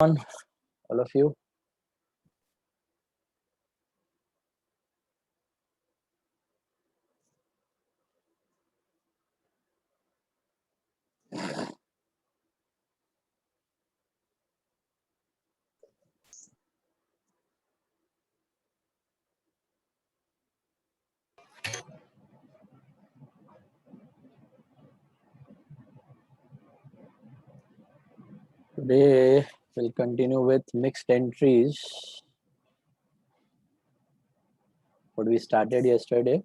On all of you. Today we'll continue with mixed entries. What we started yesterday,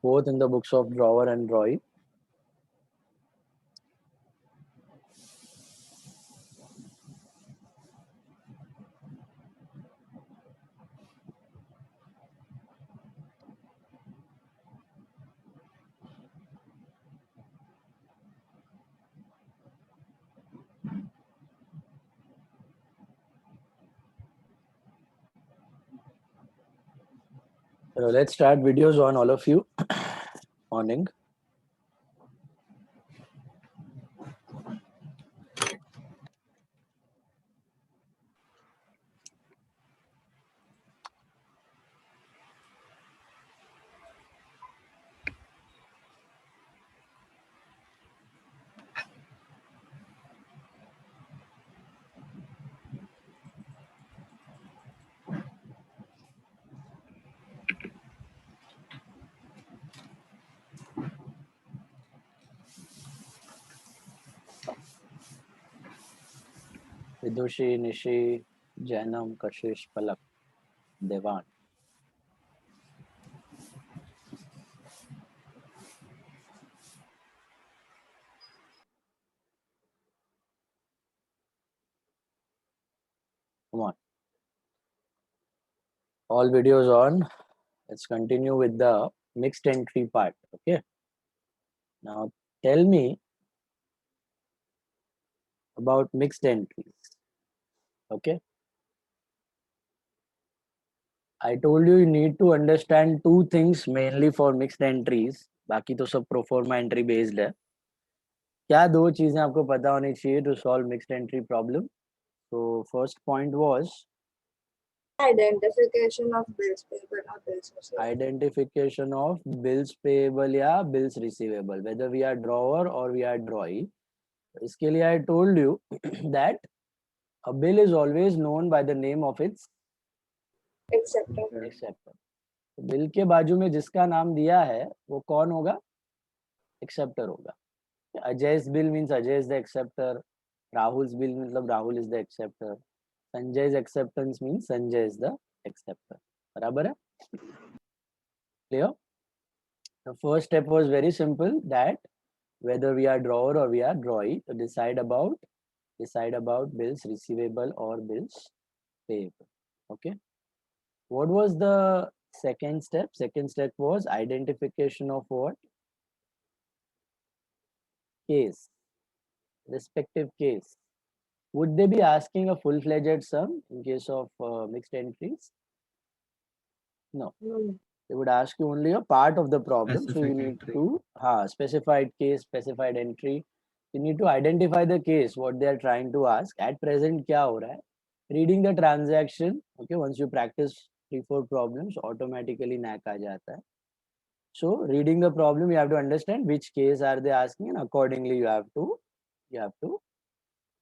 both in the books of Drawer and Roy. So let's start videos on all of you. Morning. Vidushi, Nishi, Janam, Kashish, Palak, Devan. Come on. All videos on. Let's continue with the mixed entry part. Okay. Now tell me about mixed entries. Okay. I told you need to understand two things mainly for mixed entries. बाकी तो सब pro forma entry based है. क्या दो चीजें आपको पता होनी चाहिए to solve mixed entry problem? So first point was identification of bills payable or bills receivable. identification of bills payable या bills receivable, whether we are drawer or we are drawee. इसके लिए I told you that a bill is always known by the name of its acceptor. Bill के बाजू में जिसका नाम दिया है वो कौन होगा? एक्सेप्टर होगा. Ajay's bill means Ajay is the acceptor. Rahul's bill मतलब Rahul is the acceptor. Sanjay's acceptance means Sanjay is the acceptor. बराबर है? Clear? The first step was very simple, that whether we are drawer or we are drawee, to decide about bills receivable or bills payable. Okay. What was the second step? Second step was identification of what? Case. Respective case. Would they be asking a full-fledged sum in case of mixed entries? No. They would ask you only a part of the problem. So you need to specified case, specified entry. You need to identify the case, what they are trying to ask. At present, क्या हो रहा है? Reading the transaction. Okay, once you practice 3-4 problems, automatically knack आ जाता है. So reading the problem, you have to understand which case are they asking, and accordingly you have to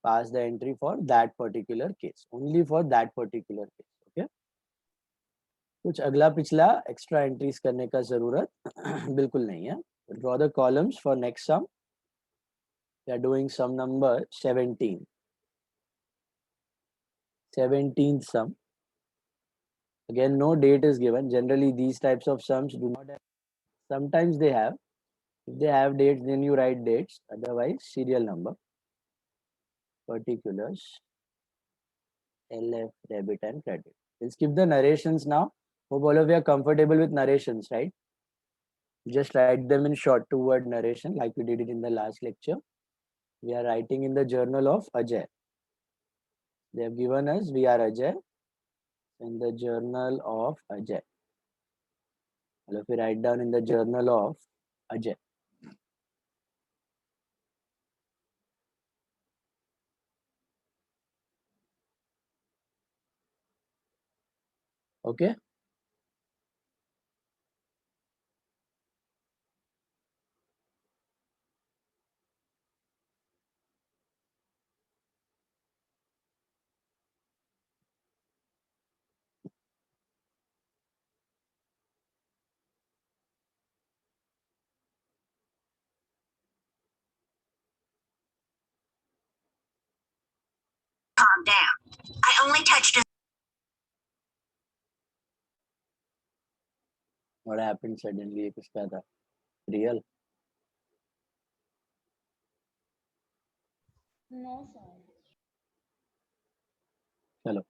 pass the entry for that particular case, only for that particular case. Okay. कुछ अगला पिछला extra entries करने का जरूरत बिल्कुल नहीं है. Draw the columns for next sum. We are doing sum number 17. 17th sum. Again, no date is given. Generally, these types of sums do not have. Sometimes they have. If they have dates, then you write dates. Otherwise, serial number, particulars, LF, debit, and credit. We'll skip the narrations now. Hope all of you are comfortable with narrations, right? Just write them in short 2-word narration like we did it in the last lecture. We are writing in the journal of Ajay. They have given us we are Ajay in the journal of Ajay. Well, if we write down in the journal of Ajay. Okay. Calm down. I only touched a What happened suddenly? ये किसका था? Real. No, sir. चलो.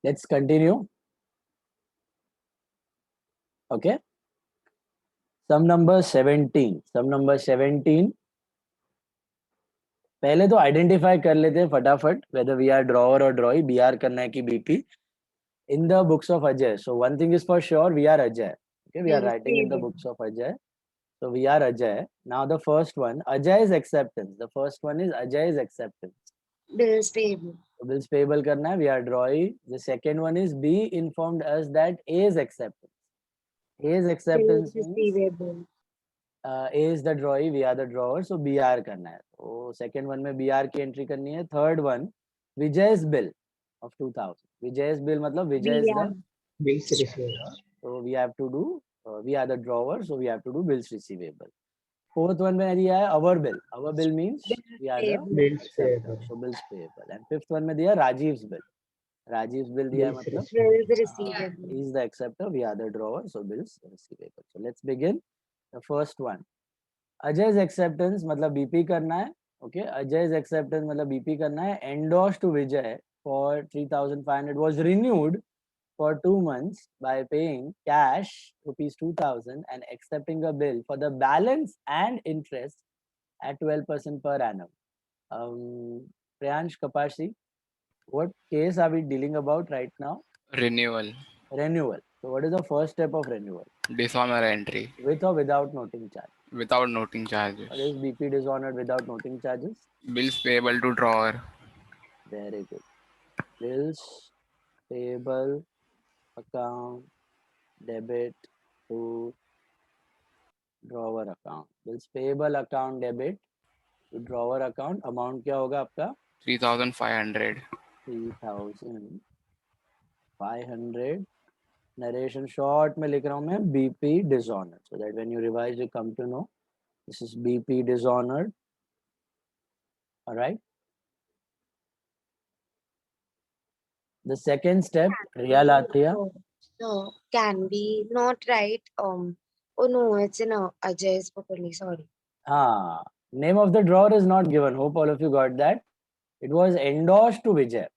Let's continue. Okay. Sum number 17. Sum number 17. पहले तो identify कर लेते हैं फटाफट whether we are drawer or drawee, BR करना है कि BP. In the books of Ajay. So one thing is for sure, we are Ajay. Okay, we are writing in the books of Ajay. So we are Ajay. Now the first one, Ajay's acceptance. The first one is Ajay's acceptance. Bills payable. So bills payable karna hai, we are drawee. The second one is be informed us that A's acceptance. A's acceptance Bills means receivable. A is the drawee, we are the drawer. So BR karna hai. So second one में BR की entry करनी है. Third one, Vijay's bill of 2000. Vijay's bill मतलब Vijay is the Bills receivable. so we have to do we are the drawer, so we have to do bills receivable. Fourth one में दिया है our bill. Our bill means we are the payable. Bills acceptor, payable. so bills payable. And fifth one में दिया Rajiv's bill. Rajiv's bill दिया है Bills मतलब receivable. Bills receivable. he is the acceptor, we are the drawer, so bills receivable. So let's begin. The first one, Ajay's acceptance मतलब BP करना है. Okay, Ajay's acceptance मतलब BP करना है. Endorsed to Vijay for 3,500 was renewed for 2 months by paying cash rupees 2,000 and accepting a bill for the balance and interest at 12% per annum. Priyansh Kapashi, what case are we dealing about right now? Renewal. Renewal. So what is the first step of renewal? Dishonor entry. With or without noting charge? Without noting charges. What is BP dishonored without noting charges? Bills payable to drawer. Very good. Bills payable account debit to drawer account. Bills payable account debit to drawer account. Amount क्या होगा आपका? 3,500. 3,500. Narration short में लिख रहा हूँ मैं BP dishonored, so that when you revise you come to know this is BP dishonored. All right. The second step, Riya Lathia. No, can be not right. Oh no, it's in Ajay's properly. Sorry. Name of the drawer is not given. Hope all of you got that. It was endorsed to Vijay.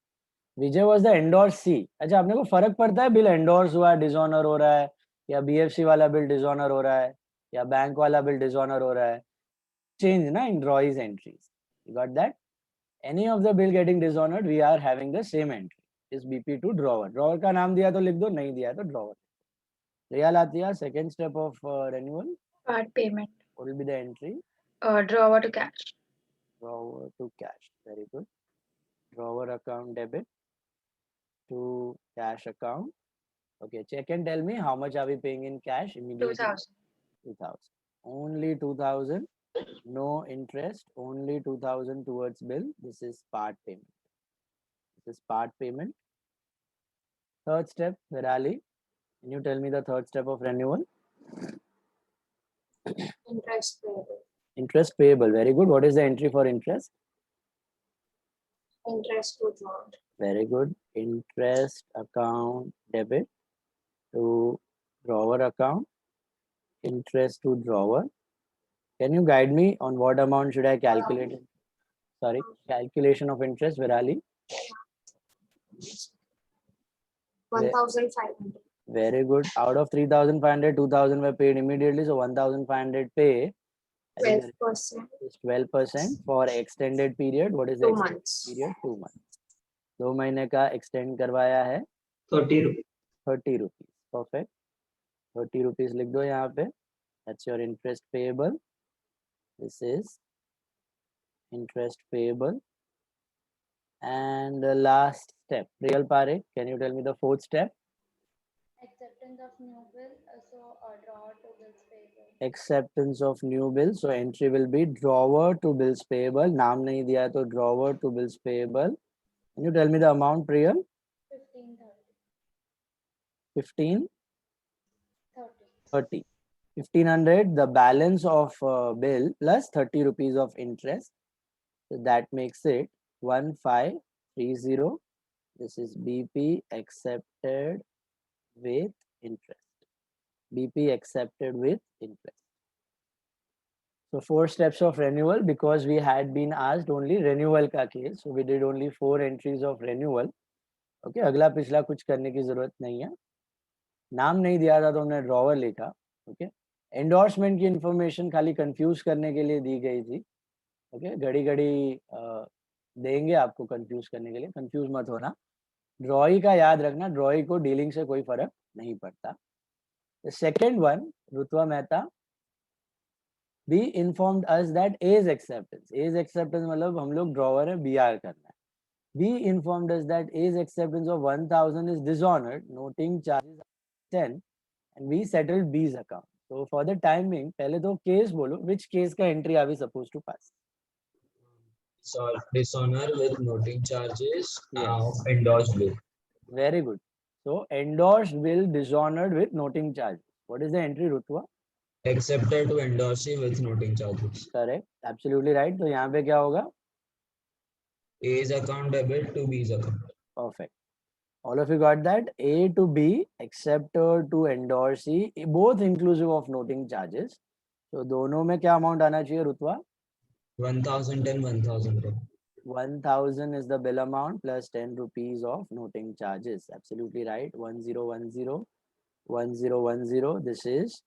Vijay was the endorsee. अच्छा आपने को फर्क पड़ता है bill endorse हुआ dishonour हो रहा है या BFC वाला बिल डिसऑनर हो रहा है या बैंक वाला बिल डिसऑनर हो रहा है change ना in drawings entries. You got that? Any of the bill getting dishonored, we are having the same entry. Is BP to drawer. Drawer का नाम दिया तो लिख दो, नहीं दिया तो drawer. Riya Lathia, second step of renewal. Part payment. What will be the entry? Drawer to cash. Drawer to cash. Very good. Drawer account debit to cash account. Okay, check and tell me how much are we paying in cash immediately? 2,000. 2,000. Only 2,000. No interest. Only 2,000 towards bill. This is part payment. This is part payment. Third step, Virali. Can you tell me the third step of renewal? Interest payable. Interest payable. Very good. What is the entry for interest? Interest to drawer. Very good. Interest account debit to drawer account. Interest to drawer. Can you guide me on what amount should I calculate? Sorry, calculation of interest, Virali. 1,500. Very good. Out of 3,500, 2,000 were paid immediately. So 1,500 pay. 12%. Is 12% for extended period. What is the 2 extended months. period? 2 months. 2 महीने का extend करवाया है 30 rupees. 30 rupees. Perfect. 30 rupees लिख दो यहाँ पे. That's your interest payable. This is interest payable. And the last step, Real Parekh, can you tell me the fourth step? Acceptance of new bill, so drawer to bills payable. Acceptance of new bill. So entry will be drawer to bills payable. नाम नहीं दिया तो drawer to bills payable. Can you tell me the amount, Priyal? 1530. 15, 30. 30. 1500, the balance of bill plus 30 rupees of interest. So that makes it 1530. This is BP accepted with interest. BP accepted with interest. So 4 steps of renewal, because we had been asked only renewal का case. So we did only 4 entries of renewal. Okay, अगला पिछला कुछ करने की जरूरत नहीं है. नाम नहीं दिया था तो हमने ड्रॉवर लिखा. Okay, एंडोर्समेंट की इंफॉर्मेशन खाली कंफ्यूज करने के लिए दी गई थी. Okay, घड़ी घड़ी देंगे आपको कंफ्यूज करने के लिए. कंफ्यूज मत होना. ड्रॉई का याद रखना, ड्रॉई को डीलिंग से कोई फर्क नहीं पड़ता. The second one, Rutwa Mehta, be informed us that A's acceptance. A's acceptance मतलब हम लोग ड्रॉवर है, BR करना है. Be informed us that A's acceptance of 1000 is dishonored, noting charges 10, and we settled B's account. So for the time being, पहले तो case बोलो, which case का entry are we supposed to pass? So dishonor with noting charges Yes. of endorsed bill. Very good. So endorsed bill dishonored with noting charges. What is the entry, Rutwa? Accepted to endorsee with noting charges. Correct. Absolutely right. तो यहाँ पे क्या होगा? A's account debit to B's account. Perfect. All of you got that? A to B, accepted to endorsee, both inclusive of noting charges. So दोनों में क्या amount आना चाहिए, Rutwa? 1010, 1010. 1000 is the bill amount plus 10 rupees of noting charges. Absolutely right. 1010, 1010. This is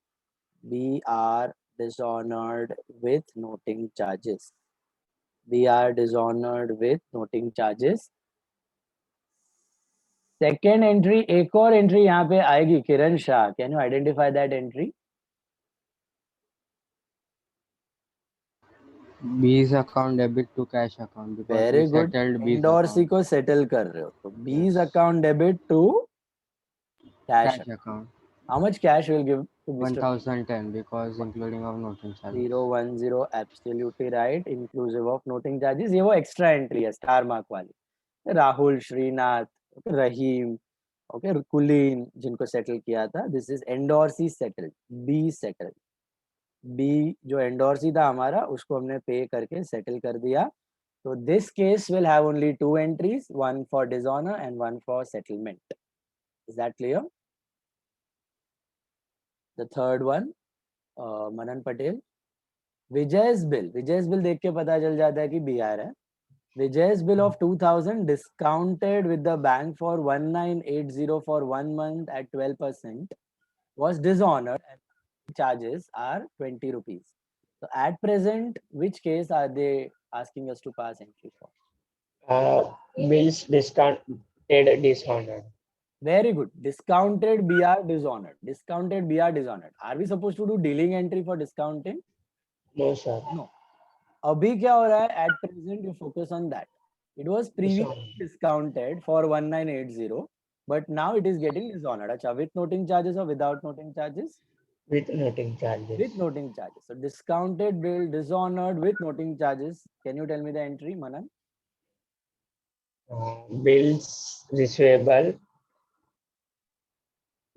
BR dishonored with noting charges. BR dishonored with noting charges. Second entry, एक और entry यहाँ पे आएगी, किरण Shah. Can you identify that entry? B's account debit to cash account because Very we good. settled B's Endorsee account. को settle कर रहे हो. तो B's Yes. account debit to cash. Cash account. How much cash will give to Mr. 1010 because including of noting charges. 010, absolutely right. Inclusive of noting charges. ये वो extra entry है, star mark वाली. राहुल, श्रीनाथ, रहीम, okay, कुलीन जिनको settle किया था. This is endorsee settled. B settled. B जो endorsee था हमारा, उसको हमने pay करके settle कर दिया. So this case will have only 2 entries, one for dishonor and one for settlement. Is that clear? The third one, Manan Patel. Vijay's bill देख के पता चल जाता है कि BR है. Vijay's bill of 2000 discounted with the bank for 1980 for 1 month at 12% was dishonored and charges are 20 rupees. So at present, which case are they asking us to pass entry for? Bills discounted dishonored. Very good. Discounted BR dishonored. Discounted BR dishonored. Are we supposed to do dealing entry for discounting? No, sir. No. अभी क्या हो रहा है? At present, you focus on that. It was previously discounted for 1980, but now it is getting dishonored. Acha, with noting charges or without noting charges? With noting charges. With noting charges. So discounted bill dishonored with noting charges. Can you tell me the entry, Manan? Bills receivable.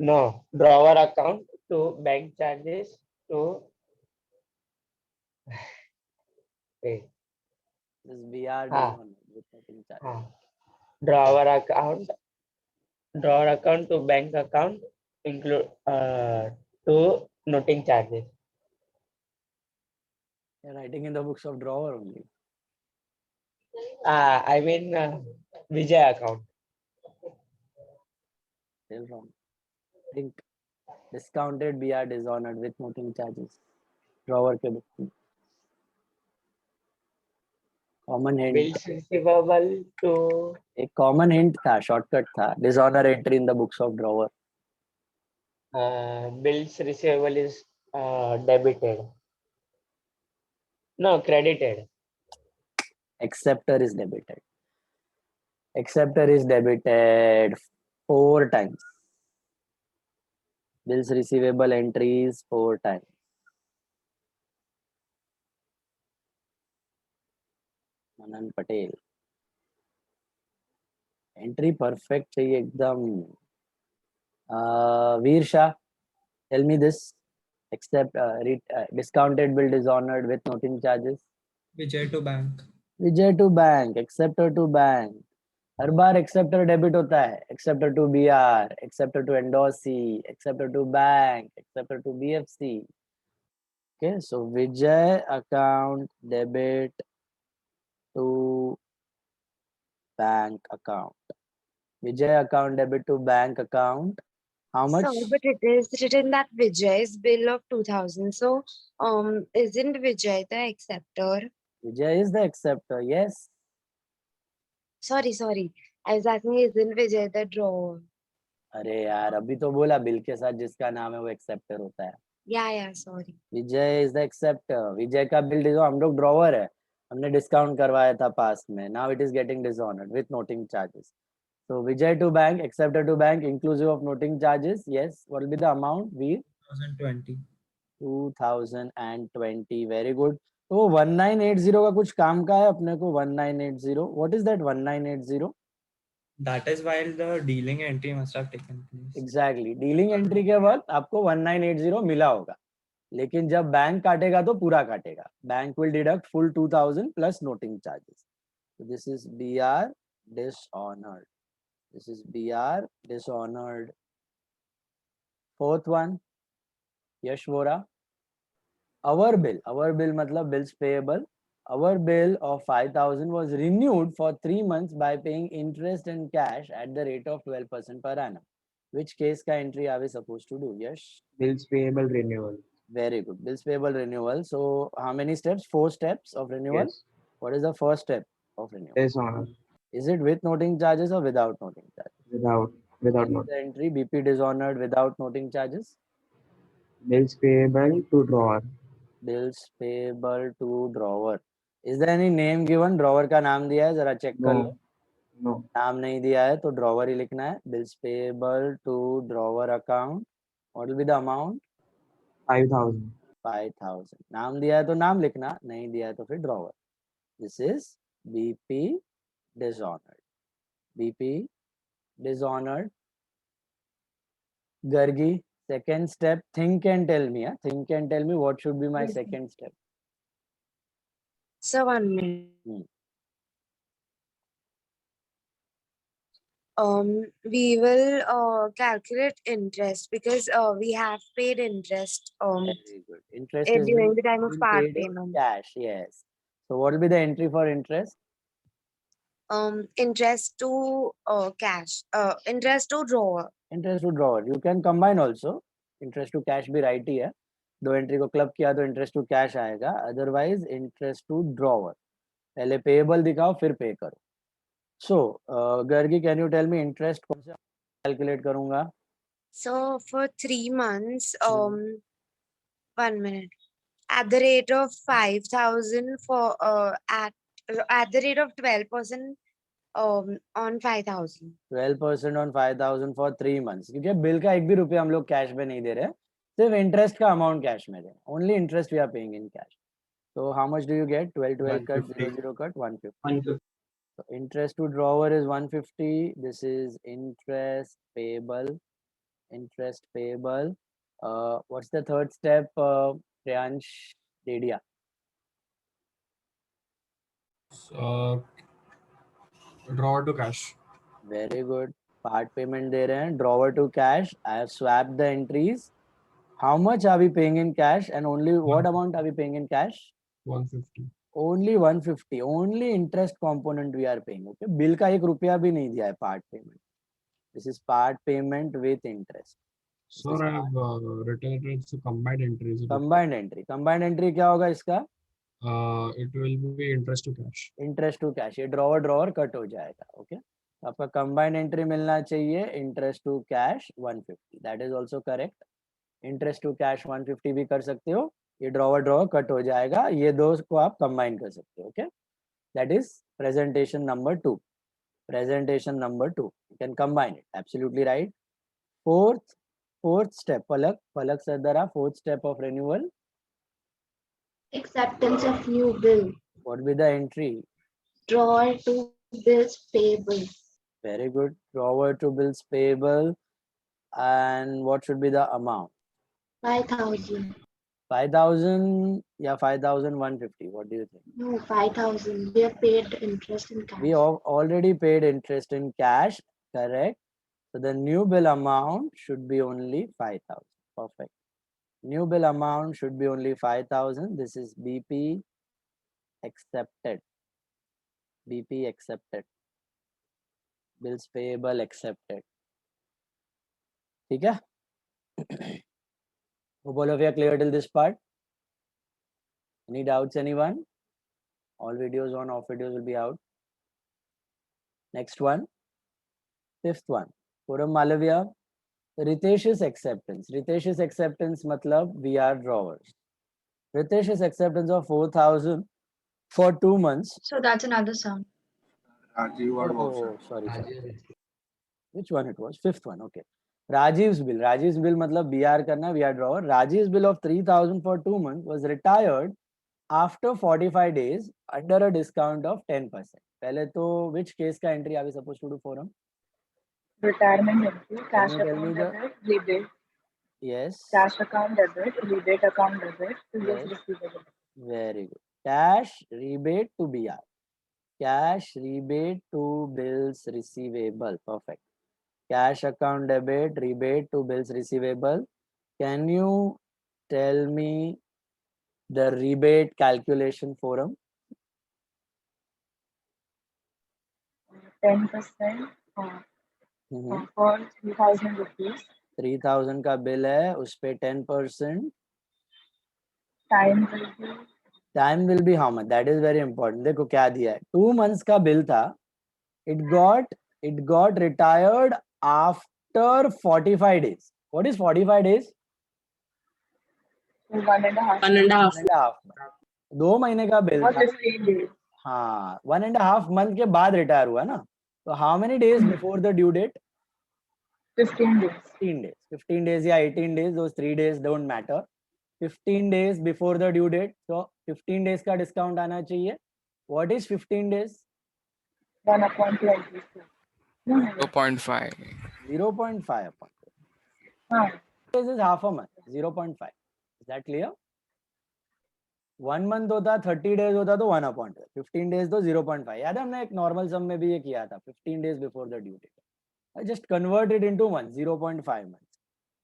No, drawer account to bank charges to wait. This BR dishonored with noting charges. Drawer account to bank account include to noting charges. You're writing in the books of drawer only. I mean Vijay account. Still wrong. Think discounted BR dishonored with noting charges. Drawer के book में. Common hint. Bills receivable to एक common hint था, shortcut था. Dishonor entry in the books of drawer. bills receivable is debited. No, credited. Acceptor is debited. Acceptor is debited 4 times. Bills receivable entries 4 times. Manan Patel. Entry perfect चाहिए एकदम. Veer Shah, tell me this. Except discounted bill dishonored with noting charges. Vijay to bank. Vijay to bank, acceptor to bank. हर बार acceptor debit होता है. Acceptor to BR, acceptor to endorsee, acceptor to bank, acceptor to BFC. Okay, so Vijay account debit to bank account. Vijay account debit to bank account. How much? Sir, but it is written that Vijay's bill of 2000. So, isn't Vijay the acceptor? Vijay is the acceptor. Yes. Sorry. I was asking, isn't Vijay the drawer? अरे यार अभी तो बोला bill के साथ जिसका नाम है वो एक्सेप्टर होता है. Yeah, sorry. Vijay is the acceptor. Vijay का बिल हम लोग ड्रॉवर है, हमने डिस्काउंट करवाया था पास में. Now it is getting dishonoured with noting charges. So Vijay to bank, acceptor to bank, inclusive of noting charges. Yes. What will be the amount? We 2020. 2020. Very good. तो 1980 का कुछ काम का है अपने को. 1980. What is that 1980? That is while the dealing entry must have taken place. Exactly. Dealing entry के वक्त आपको 1980 मिला होगा, लेकिन जब बैंक काटेगा तो पूरा काटेगा. Bank will deduct full 2000 plus noting charges. So this is BR dishonored. This is BR dishonored. Fourth one, Yash Vora. Our bill मतलब bills payable. Our bill of 5,000 was renewed for 3 months by paying interest and cash at the rate of 12% per annum. Which case ka entry are we supposed to do? Yash? Bills payable renewal. Very good. Bills payable renewal. So how many steps? 4 steps of renewal. Yes. What is the first step of renewal? Dishonor. Is it with noting charges or without noting charges? Without What is note. the entry? BP dishonored without noting charges. Bills payable to drawer. Bills payable to drawer. Is there any name given? Drawer का नाम दिया है, जरा check कर लो. No. नाम नहीं दिया है तो drawer ही लिखना है. Bills payable to drawer account. What will be the amount? 5,000. 5,000. नाम दिया है तो नाम लिखना, नहीं दिया है तो फिर drawer. This is BP dishonored. BP dishonored. Gargi, second step. Think and tell me. Think and tell me what should be my second step. So 1 minute. We will calculate interest because we have paid interest Very good. Interest is during the time of being part paid in payment. cash. Yes. So what will be the entry for interest? Interest to cash. Interest to drawer. Interest to drawer. You can combine also. Interest to cash भी right ही है. दो entry को club किया तो interest to cash आएगा. Otherwise interest to drawer. पहले payable दिखाओ फिर pay करो. So Gargi, can you tell me interest कौन से calculate करूँगा? So for 3 months, 1 minute. At the rate of 5,000 for at the rate of 12% on 5,000. 12% on 5,000 for 3 months. क्योंकि bill का एक भी रुपया हम लोग कैश में नहीं दे रहे, सिर्फ इंटरेस्ट का अमाउंट कैश में दे रहे. Only interest we are paying in cash. So how much do you get? 12 cut 0 cut 150. 150. So interest to drawer is 150. This is interest payable. Interest payable. What's the third step? Priyansh Dedia. Draw to cash. Very good. Part payment दे रहे हैं. Drawer to cash. I have swapped the entries. How much are we paying in cash and only what amount are we paying in cash? 150. Only 150. Only interest component we are paying. Okay. Bill का एक रुपया भी नहीं दिया है part payment. This is part payment with interest. Sir, I have written it as a combined entry. Is it Combined entry. Combined entry क्या होगा इसका? it will be interest to cash. Interest to cash. ये drawer cut हो जाएगा. Okay. आपका combined entry मिलना चाहिए interest to cash 150. That is also correct. Interest to cash 150 भी कर सकते हो. ये drawer cut हो जाएगा. ये दो को आप combine कर सकते हो. Okay. That is presentation number 2. presentation number 2. You can combine it. Absolutely right. Fourth step. Palak Sardara, fourth step of renewal. Acceptance of new bill. What will be the entry? Drawer to bills payable. Very good. Drawer to bills payable. And what should be the amount? 5,000. 5,000 yeah 5,150. What do you think? No, 5,000. We have paid interest in cash. We already paid interest in cash, correct? So the new bill amount should be only 5,000. Perfect. New bill amount should be only 5,000. This is BP accepted. BP accepted. Bills payable accepted. Okay? Hope all of you are clear till this part. Any doubts, anyone? All videos on, off videos will be out. Next one. Fifth one. Forum Malavia. Ritesh's acceptance. Ritesh's acceptance matlab VR drawers. Ritesh's acceptance of 4,000 for 2 months. So that's another sum. Oh, sorry. Which one it was? Fifth one. Okay. Rajiv's bill. Rajiv's bill matlab BR karna, VR drawer. Rajiv's bill of 3,000 for 2 months was retired after 45 days under a discount of 10%. Pehle to which case ka entry are we supposed to do forum? Retirement entry, cash Can you tell account me the- debit, rebate, Yes. cash account debit, rebate account debit, bills Yes. receivable. Very good. Cash rebate to BR. Cash rebate to bills receivable. Perfect. Cash account debit, rebate to bills receivable. Can you tell me the rebate calculation forum? 10% for 3,000 rupees. 3,000 का bill है उस पे 10%. Time will be Time will be how much? That is very important. देखो क्या दिया है. 2 months का bill था. It got retired after 45 days. What is 45 days? 1.5 1.5 month. 2 महीने का बिल or था. 15 days. हाँ 1.5 month के बाद रिटायर हुआ ना. So how many days before the due date? 15 days. 15 days. 15 days या 18 days. Those 3 days don't matter. 15 days before the due date. So 15 days का discount आना चाहिए. What is 15 days? 1/20. 0.5. 0.5 upon. This is half a month. 0.5. Is that clear? 1 month होता 30 days होता तो 1/12. 15 days तो 0.5. याद है हमने एक नॉर्मल सम में भी ये किया था. 15 days before the due date. I just convert it into months. 0.5 months.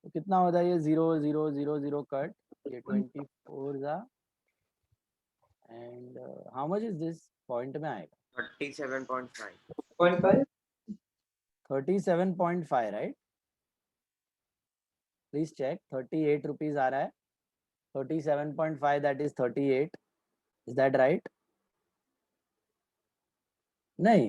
तो कितना होता है ये 0 0 0 0 कट. ये 24 जा. And how much is this? Point में आएगा. 37.5. 37.5, right? Please check. 38 rupees आ रहा है. 37.5, that is 38. Is that right? नहीं.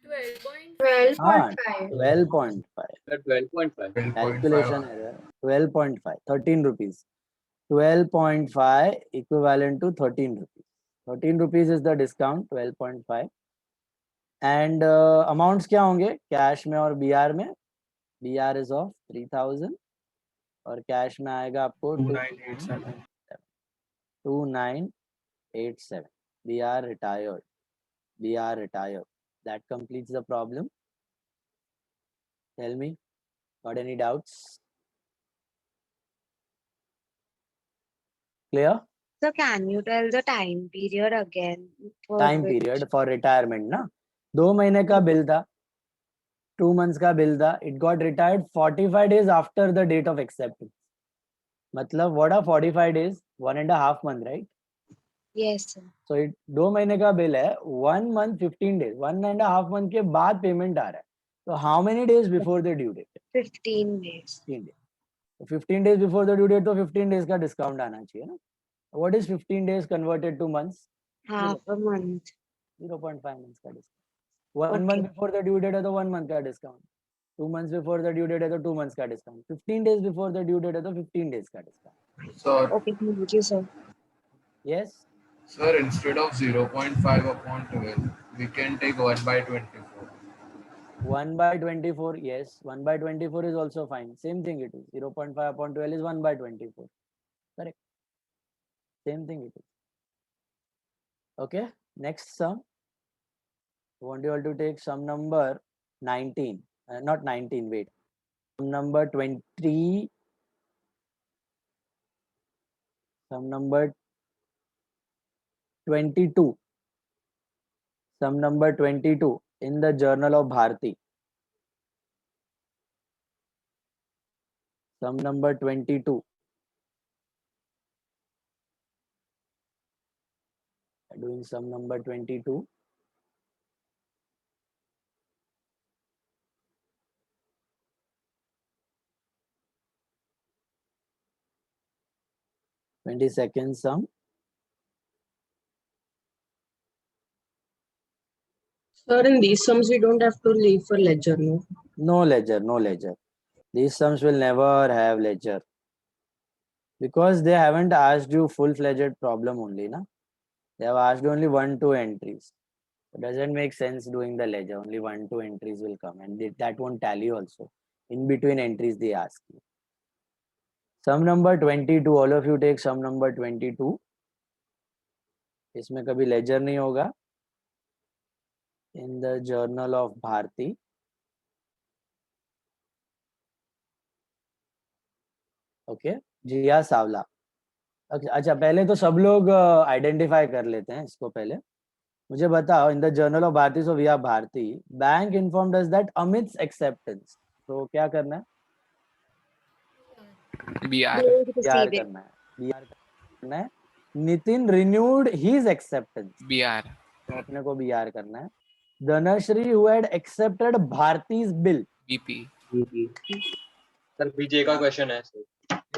12.5. 12.5. 12.5. Calculation error. 12.5. 13 rupees. 12.5 equivalent to 13 rupees. 13 rupees is the discount. 12.5. And amounts क्या होंगे? Cash में और BR में. BR is of 3,000. और cash में आएगा आपको 2987. BR retired. BR retired. That completes the problem. Tell me, got any doubts? Clear? So can you tell the time period again? for Time which- period for retirement ना. 2 महीने का bill था. 2 months का bill था. It got retired 45 days after the date of acceptance. मतलब what are 45 days? 1.5 month, right? Yes, sir. So it 2 महीने का bill है. 1 month 15 days. 1.5 month के बाद पेमेंट आ रहा है. So how many days before the due date? 15 days. 15 days. So 15 days before the due date तो 15 days का discount आना चाहिए ना. What is 15 days converted to months? Half a month. 0.5 months का discount. 1 month before the due date है तो 1 month का discount. 2 months before the due date है तो 2 months का discount. 15 days before the due date है तो 15 days का discount. Sir, Okay, thank you, sir. Yes. sir, instead of 0.5 upon 12, we can take 1/24. 1 by 24, yes, 1 by 24 is also fine. Same thing it is. 0.5 upon 12 is 1 by 24. Correct. Same thing it is. Okay, next sum. I want you all to take sum number 19. Not 19, wait. Sum number 20. Sum number 22. Sum number 22 in the Journal of Bharti. Sum number 22. Doing sum number 22. Second sum. Sir, in these sums, we don't have to leave for ledger, no? No ledger, no ledger. These sums will never have ledger. Because they haven't asked you full-fledged problem only, na? They have asked only 1-2 entries. It doesn't make sense doing the ledger. Only 1-2 entries will come, and that won't tally also. In between entries they ask you. Sum number 22. All of you take sum number 22. इसमें कभी ledger नहीं होगा. In the Journal of Bharti. Okay. जिया सावला. अच्छा, पहले तो सब लोग identify कर लेते हैं इसको. पहले मुझे बताओ, in the journal of Bharti, so we are Bharti, bank informed us that Amit's acceptance. तो क्या करना है? BR. BR करना है. BR करना है. Nitin renewed his acceptance. BR. तो अपने को BR करना है. Dhanashree who had accepted Bharti's bill. BP. Sir BJ का क्वेश्चन है सर.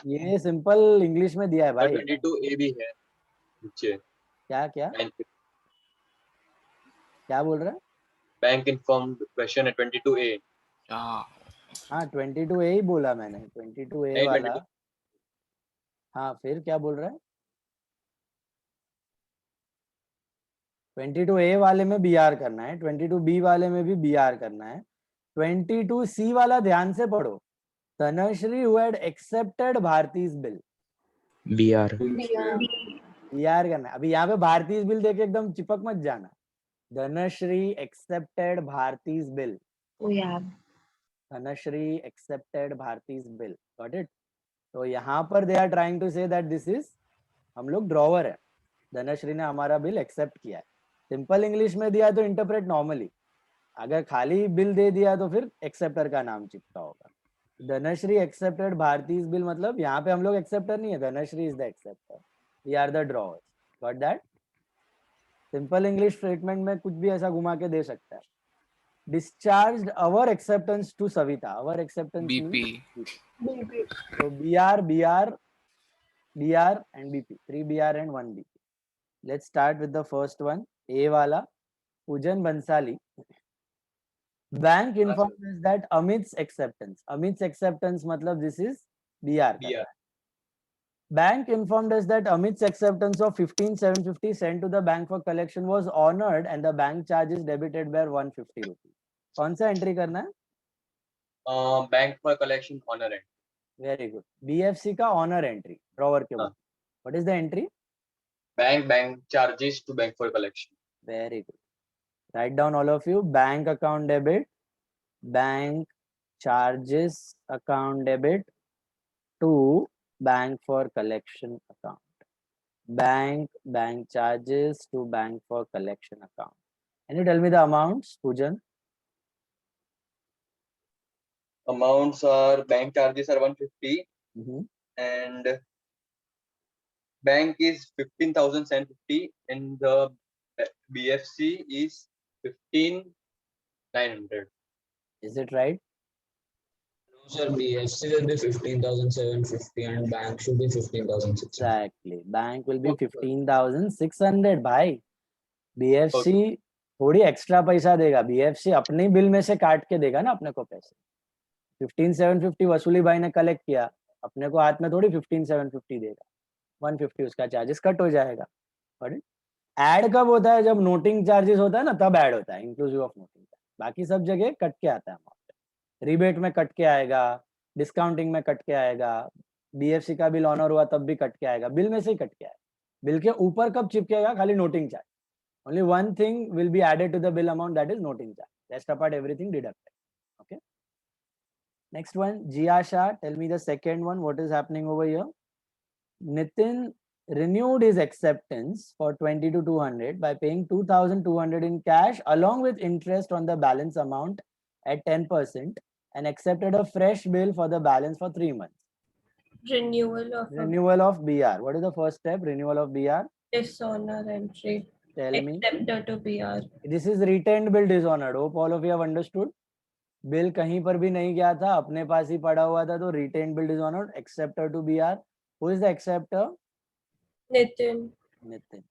ये सिंपल इंग्लिश में दिया है भाई. 22A भी है नीचे. क्या क्या बोल रहा है? बैंक इन्फॉर्म्ड क्वेश्चन है 22A. हाँ 22A ही बोला मैंने. 22A वाला. हाँ फिर क्या बोल रहा है? 22A वाले में BR करना है. 22B वाले में भी BR करना है. 22C वाला ध्यान से पढ़ो. Dhanashree who had accepted Bharti's bill. BR. BR करना है. अभी यहाँ पे भारतीज बिल देके एकदम चिपक मत जाना. Dhanashree accepted Bharti's bill. Dhanashree accepted Bharti's bill. Got it? तो यहाँ पर they are trying to say that this is, हम लोग ड्रॉवर है. धनश्री ने हमारा बिल एक्सेप्ट किया है. सिंपल इंग्लिश में दिया तो इंटरप्रेट नॉर्मली. अगर खाली बिल दे दिया तो फिर एक्सेप्टर का नाम चिपका होगा. धनश्री एक्सेप्टेड भारतीज बिल मतलब यहाँ पे हम लोग एक्सेप्टर नहीं है. Dhanashree is the acceptor. We are the drawers. Got that? Simple English statement में कुछ भी ऐसा घुमा के दे सकता है. Discharged our acceptance to Savita. Our acceptance BP. means so BR and BP. 3 BR and 1 BP. Let's start with the first one. A wala. Pujan Bansali. Bank informed us that Amit's acceptance. Amit's acceptance matlab this is BR. Bank informed us that Amit's acceptance of 15,750 sent to the bank for collection was honored and the bank charges debited by 150 rupees. कौन सा entry करना है? Bank for collection honour entry. Very good. BFC का honour entry drawer के बाद. What is the entry? Bank charges to bank for collection. Very good. Write down all of you. Bank account debit. Bank charges account debit to bank for collection account. Bank charges to bank for collection account. Can you tell me the amounts, Pujan? Amounts are bank charges are 150 and bank is 15,750 and the BFC is 15,900. Is it right? No, sir, BFC will be 15,750 and bank should be 15,600. Exactly. Bank will be 15,600 भाई. BFC थोड़ी extra पैसा देगा. BFC अपने bill में से काट के देगा ना अपने को पैसे. 15,750 वसूली भाई ने कलेक्ट किया, अपने को हाथ में थोड़ी 15,750 देगा. 150 उसका चार्जेस कट हो जाएगा. ऐड कब होता है? जब नोटिंग चार्जेस होता है ना, तब ऐड होता है इंक्लूसिव ऑफ नोटिंग. बाकी सब जगह कट के आता है अमाउंट, रिबेट में कट के आएगा, डिस्काउंटिंग में कट के आएगा, बीएफसी का बिल ऑनर हुआ तब भी कट के आएगा, बिल में से ही कट के आएगा। बिल के ऊपर कब चिपकेगा, खाली noting charge, only one thing will be added to the bill amount, that is noting charge. Rest apart everything deducted. Okay, next one, Jiasha, tell me the second one, what is happening over here? Nitin renewed his acceptance for 22,200 by paying 2,200 in cash along with interest on the balance amount at 10% and accepted a fresh bill for the balance for 3 months. Renewal of Renewal of BR. What is the first step? Renewal of BR. dishonor entry. Tell me. Acceptor to BR. This is retained bill dishonored. Hope all of you have understood. Bill कहीं पर भी नहीं गया था, अपने पास ही पड़ा हुआ था, तो written bill dishonoured, acceptor to BR. Who is the acceptor? Nitin. Nitin.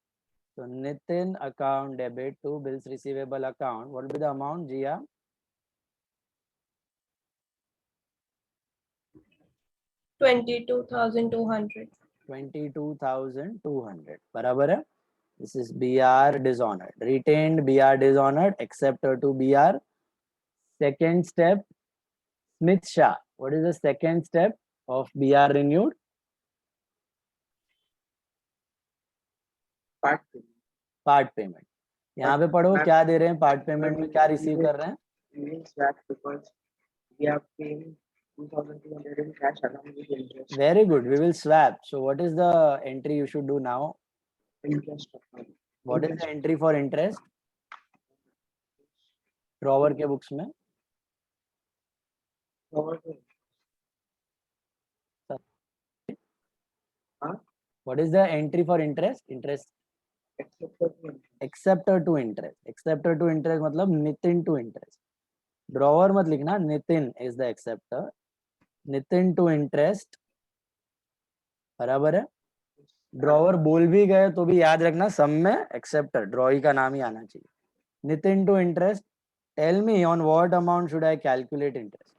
So Nitin account debit to bills receivable account. What will be the amount, Jia? 22,200. 22,200. बराबर है. This is BR dishonored. Retained BR dishonored, acceptor to BR. Second step, Smith Shah. What is the second step of BR renewed? Part payment. यहाँ पे पढ़ो क्या दे रहे हैं part payment में, क्या रिसीव कर रहे हैं? Very good, we will swap. So what is the entry you should do now? What is the entry for interest? Drawer के बुक्स में what is the entry for interest? Interest acceptor to interest. Acceptor to interest मतलब Nitin to interest. Drawer मत लिखना, Nitin is the acceptor. Nitin to interest. बराबर है. Drawer बोल भी गए तो भी याद रखना सब में एक्सेप्टर ड्रॉई का नाम ही आना चाहिए. Nitin to interest. Tell me on what amount should I calculate interest?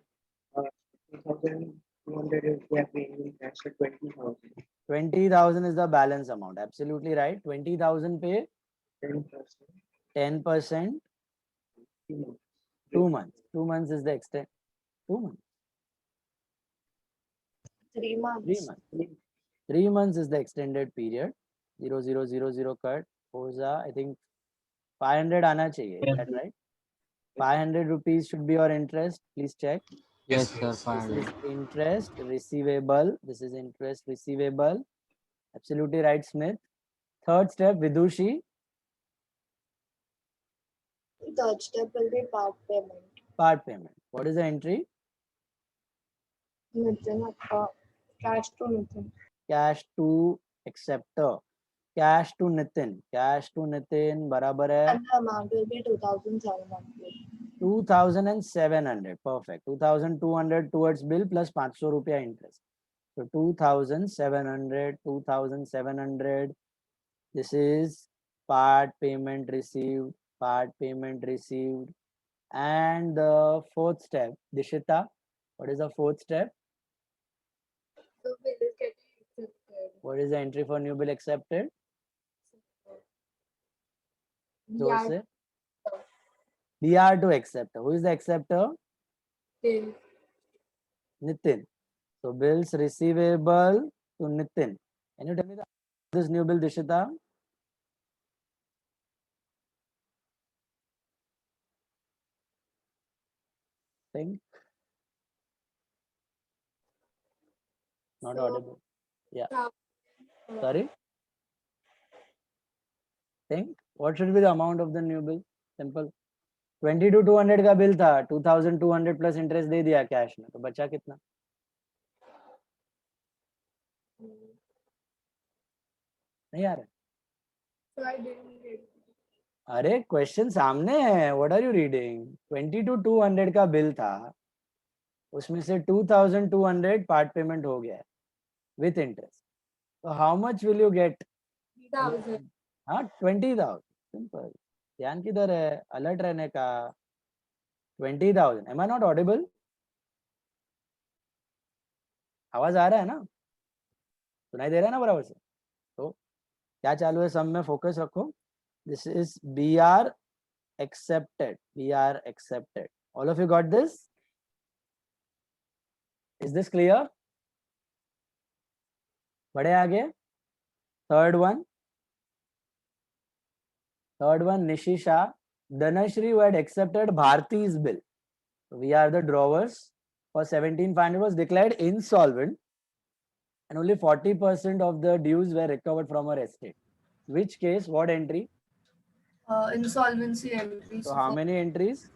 20,000 is the balance amount. Absolutely right. 20,000 pay 10%. 2 months. 2 months is the extent. 2 months. 3 months. 3 months. 3 months is the extended period. 0000 cut. Hoza, I think 500 आना चाहिए. Is that right? 500 rupees should be your interest. Please check. Yes, sir. This 500. is interest receivable. This is interest receivable. Absolutely right, Smith. Third step, Vidushi. Third step will be part payment. Part payment. What is the entry? Nitin, cash to Nitin. Cash to acceptor. Cash to Nitin. Cash to Nitin बराबर है. And the amount will be 2,700. 2,700. Perfect. 2,200 towards bill plus 500 रुपया interest. So 2,700. 2,700. This is part payment received. Part payment received. And the fourth step, Dishita. What is the fourth step? So bill is getting accepted. What is the entry for new bill accepted? So Yeah. say BR to acceptor. Who is the acceptor? Bill. Nitin. So bills receivable to Nitin. Can you tell me this new bill, Dishita? Think. Not audible. Yeah. Sorry. Think. What should be the amount of the new bill? Simple. 22,200 का bill था, 2,200 plus interest दे दिया cash में, तो बचा कितना? नहीं आ रहा? So I didn't get. अरे क्वेश्चन सामने है. What are you reading? 22,200 का बिल था, उसमें से 2,200 पार्ट पेमेंट हो गया है विथ इंटरेस्ट. तो how much will you get? 3,000. हाँ, 20,000. सिंपल. ध्यान किधर है? अलर्ट रहने का. 20,000. Am I not audible? आवाज आ रहा है ना? सुनाई दे रहा है ना बराबर से? तो क्या चालू है सब में? फोकस रखो. This is BR accepted. BR accepted. All of you got this? Is this clear? बढ़े आगे. Third one, Nishisha, Dhanashri, who had accepted Bharti's bill. We are the drawers. For 17,500 was declared insolvent, and only 40% of the dues were recovered from her estate. Which case, what entry? Insolvency entries. So how many entries?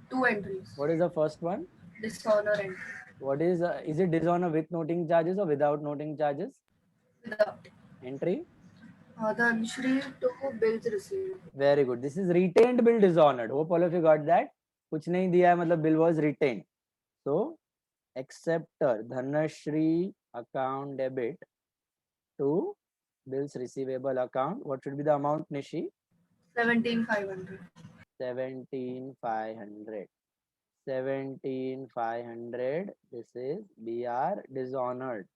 2 entries. What is the first one? Dishonor entry. What is it dishonor with noting charges or without noting charges? Without. Entry? Dhanashri to bills received. Very good. This is retained bill dishonored. Hope all of you got that. कुछ नहीं दिया है मतलब bill was retained. So acceptor Dhanashri account debit to bills receivable account. What should be the amount, Nishi? 17,500. 17,500. 17,500. This is BR dishonored.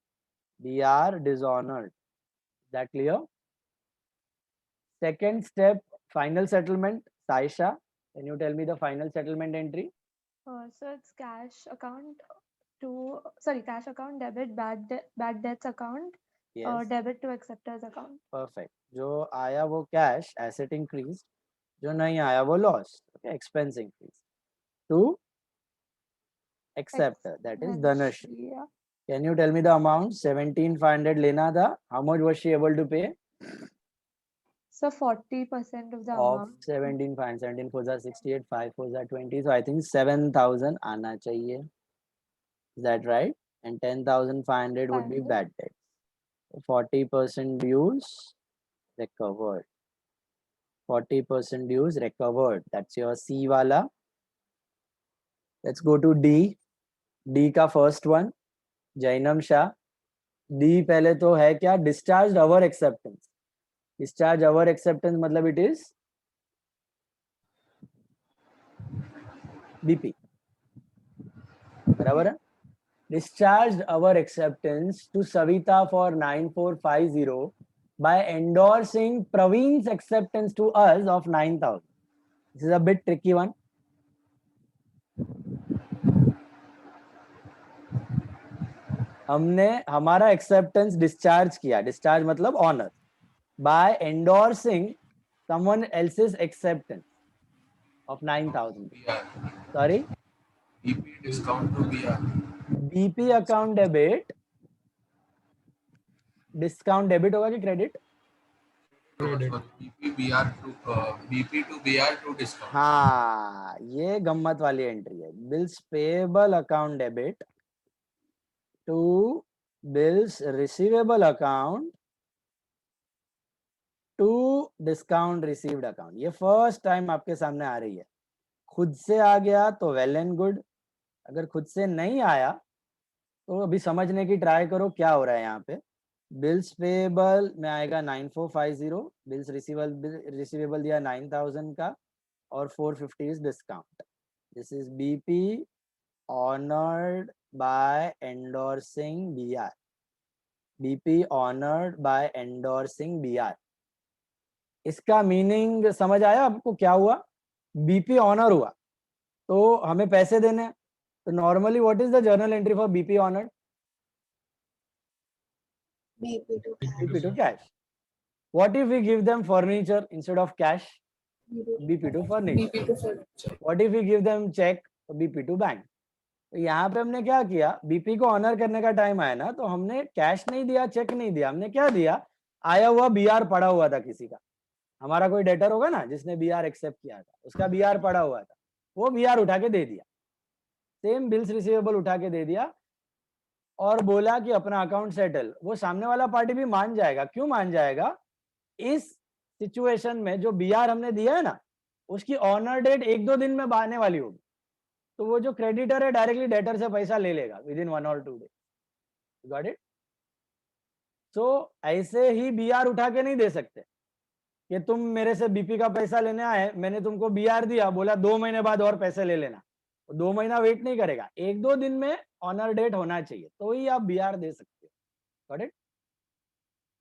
BR dishonored. Is that clear? Second step, final settlement. Saisha, can you tell me the final settlement entry? So it's cash account cash account debit, bad debts account, Yes. debit to acceptors account. Perfect. जो आया वो cash, asset increased. जो नहीं आया वो loss. Okay, expense increased. To acceptor, that is Dhanashri. Yeah. Can you tell me the amount? 17,500 लेना था. How much was she able to pay? So 40% of the Of amount. 17,500. 17 4 are 68, 5 4 are 20. So I think 7,000 आना चाहिए. Is that right? And 10,500 would be 500. bad debt. 40% dues recovered. 40% dues recovered. That's your C wala. Let's go to D. D का first one. Jainam Shah. D पहले तो है क्या? Discharged our acceptance. Discharge our acceptance मतलब it is BP. बराबर है? Discharged our acceptance to Savita for 9450 by endorsing Praveen's acceptance to us of 9,000. This is a bit tricky one. हमने हमारा acceptance discharge किया. Discharge मतलब honor. By endorsing someone else's acceptance of 9,000. Sorry? BP discount to BR. BP account debit. Discount debit होगा कि credit? BP to BR to discount. हाँ, ये गम्मत वाली एंट्री है. Bills payable account debit to bills receivable account to discount received account. ये first time आपके सामने आ रही है. खुद से आ गया तो वेल एंड गुड. अगर खुद से नहीं आया तो अभी समझने की ट्राई करो क्या हो रहा है यहाँ पे. बिल्स पेबल में आएगा 9450, बिल्स रिसीवेबल दिया 9,000 का और 450 is discount. This is BP honoured by endorsing BR. BP honoured by endorsing BR. इसका मीनिंग समझ आया आपको क्या हुआ? बीपी ऑनर हुआ तो हमें पैसे देने हैं. तो normally what is the journal entry for BP honoured? BP to cash. What if we give them furniture instead of cash? BP to furniture. What if we give them check? BP to bank. तो यहाँ पे हमने क्या किया? BP को honour करने का time आया ना, तो हमने कैश नहीं दिया, चेक नहीं दिया. हमने क्या दिया? आया हुआ बीआर पड़ा हुआ था किसी का. हमारा कोई डेटर होगा ना जिसने बीआर एक्सेप्ट किया था, उसका बीआर पड़ा हुआ था, वो बीआर उठा के दे दिया. सेम बिल्स रिसीवेबल उठा के दे दिया और बोला कि अपना अकाउंट सेटल. वो सामने वाला पार्टी भी मान जाएगा. क्यों मान जाएगा? इस सिचुएशन में जो बीआर हमने दिया है ना, उसकी ऑनर डेट 1-2 दिन में आने वाली होगी. तो वो जो क्रेडिटर है डायरेक्टली डेटर से पैसा ले लेगा within 1 or 2 days. Got it? So ऐसे ही बीआर उठा के नहीं दे सकते कि तुम मेरे से बीपी का पैसा लेने आए, मैंने तुमको बीआर दिया, बोला 2 महीने बाद और पैसे ले लेना. 2 महीना वेट नहीं करेगा. 1-2 दिन में ऑनर डेट होना चाहिए तो ही आप बीआर दे सकते हो. Got it?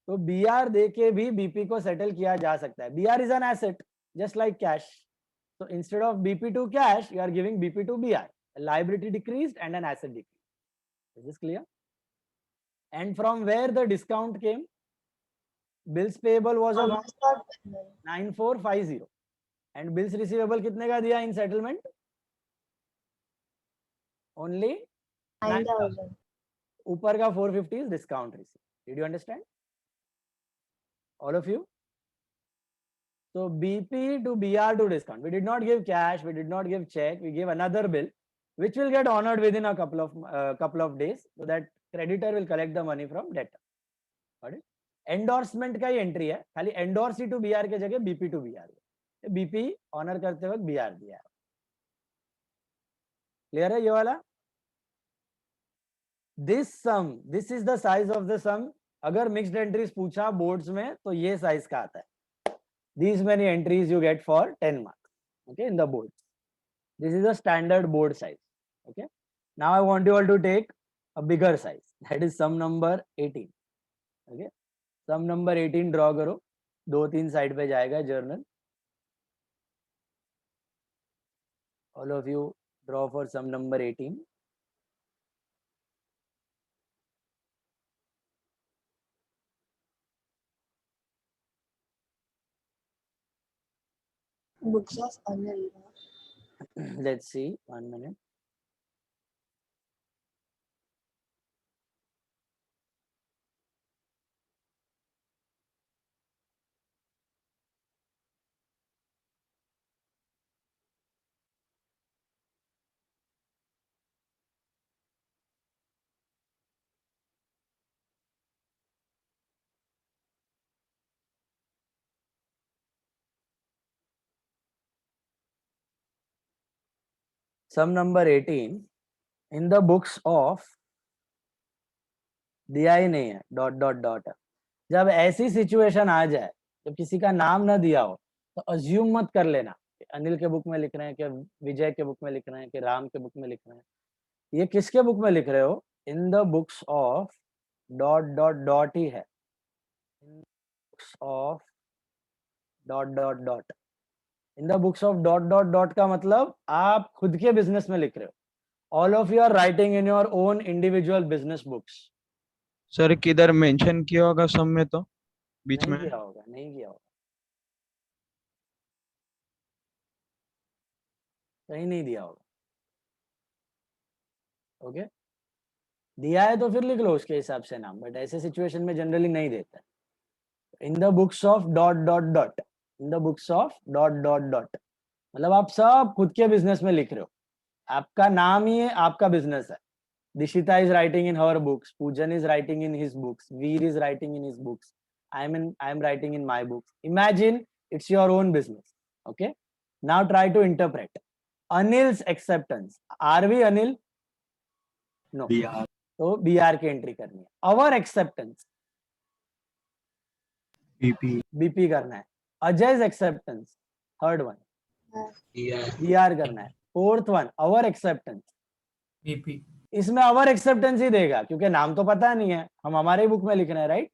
तो बीआर दे के भी बीपी को सेटल किया जा सकता है. BR is an asset just like cash. So instead of BP to cash, you are giving BP to BI. A liability decreased and an asset decreased. Is this clear? And from where the discount came? Bills payable was of 9450 and bills receivable कितने का दिया in settlement? Only 9,000. ऊपर का 450 is discount receipt. Did you understand? All of you? So BP to BR to discount. We did not give cash. We did not give check. We gave another bill, which will get honored within a couple of days, so that creditor will collect the money from debtor. Got it? Endorsement का ही entry है. खाली endorse to BR के जगह BP to BR. BP honor करते वक्त BR दिया. Clear है ये वाला? This sum, this is the size of the sum. अगर mixed entries पूछा boards में तो ये size का आता है. These many entries you get for 10 marks. Okay, in the boards. This is a standard board size. Okay. Now I want you all to take a bigger size. That is sum number 18. Okay. Sum number 18 draw करो. 2-3 side पे जाएगा journal. All of you draw for sum number 18. Books of Anil. Let's see, 1 minute. Sum number 18 in the books of दिया ही नहीं है dot dot dot. जब ऐसी situation आ जाए जब किसी का नाम ना दिया हो तो अज्यूम मत कर लेना कि अनिल के बुक में लिख रहे हैं कि विजय के बुक में लिख रहे हैं कि राम के बुक में लिख रहे हैं. ये किसके बुक में लिख रहे हो? In the books of dot dot dot ही है. In books of dot dot dot. In the books of dot dot dot का मतलब आप खुद के बिजनेस में लिख रहे हो. All of you are writing in your own individual business books. Sir किधर मेंशन किया होगा सम में तो बीच नहीं में किया होगा, नहीं किया होगा, कहीं नहीं दिया होगा. ओके, दिया है तो फिर लिख लो उसके हिसाब से नाम, बट ऐसे सिचुएशन में जनरली नहीं देता. इन the books of dot dot dot. In the books of dot dot dot मतलब आप सब खुद के बिजनेस में लिख रहे हो. आपका नाम ही है, आपका बिजनेस है. Dishita is writing in her books. Poojan is writing in his books. Veer is writing in his books. I am writing in my books. Imagine it's your own business. Okay. Now try to interpret. Anil's acceptance. Are we Anil? No. BR. So BR की entry करनी है. Our acceptance. BP. BP करना है. Ajay's acceptance. Third one. BR करना है. Fourth one. Our acceptance. BP. इसमें अवर acceptance ही देगा क्योंकि नाम तो पता नहीं है, हम हमारे बुक में लिख रहे हैं. Right?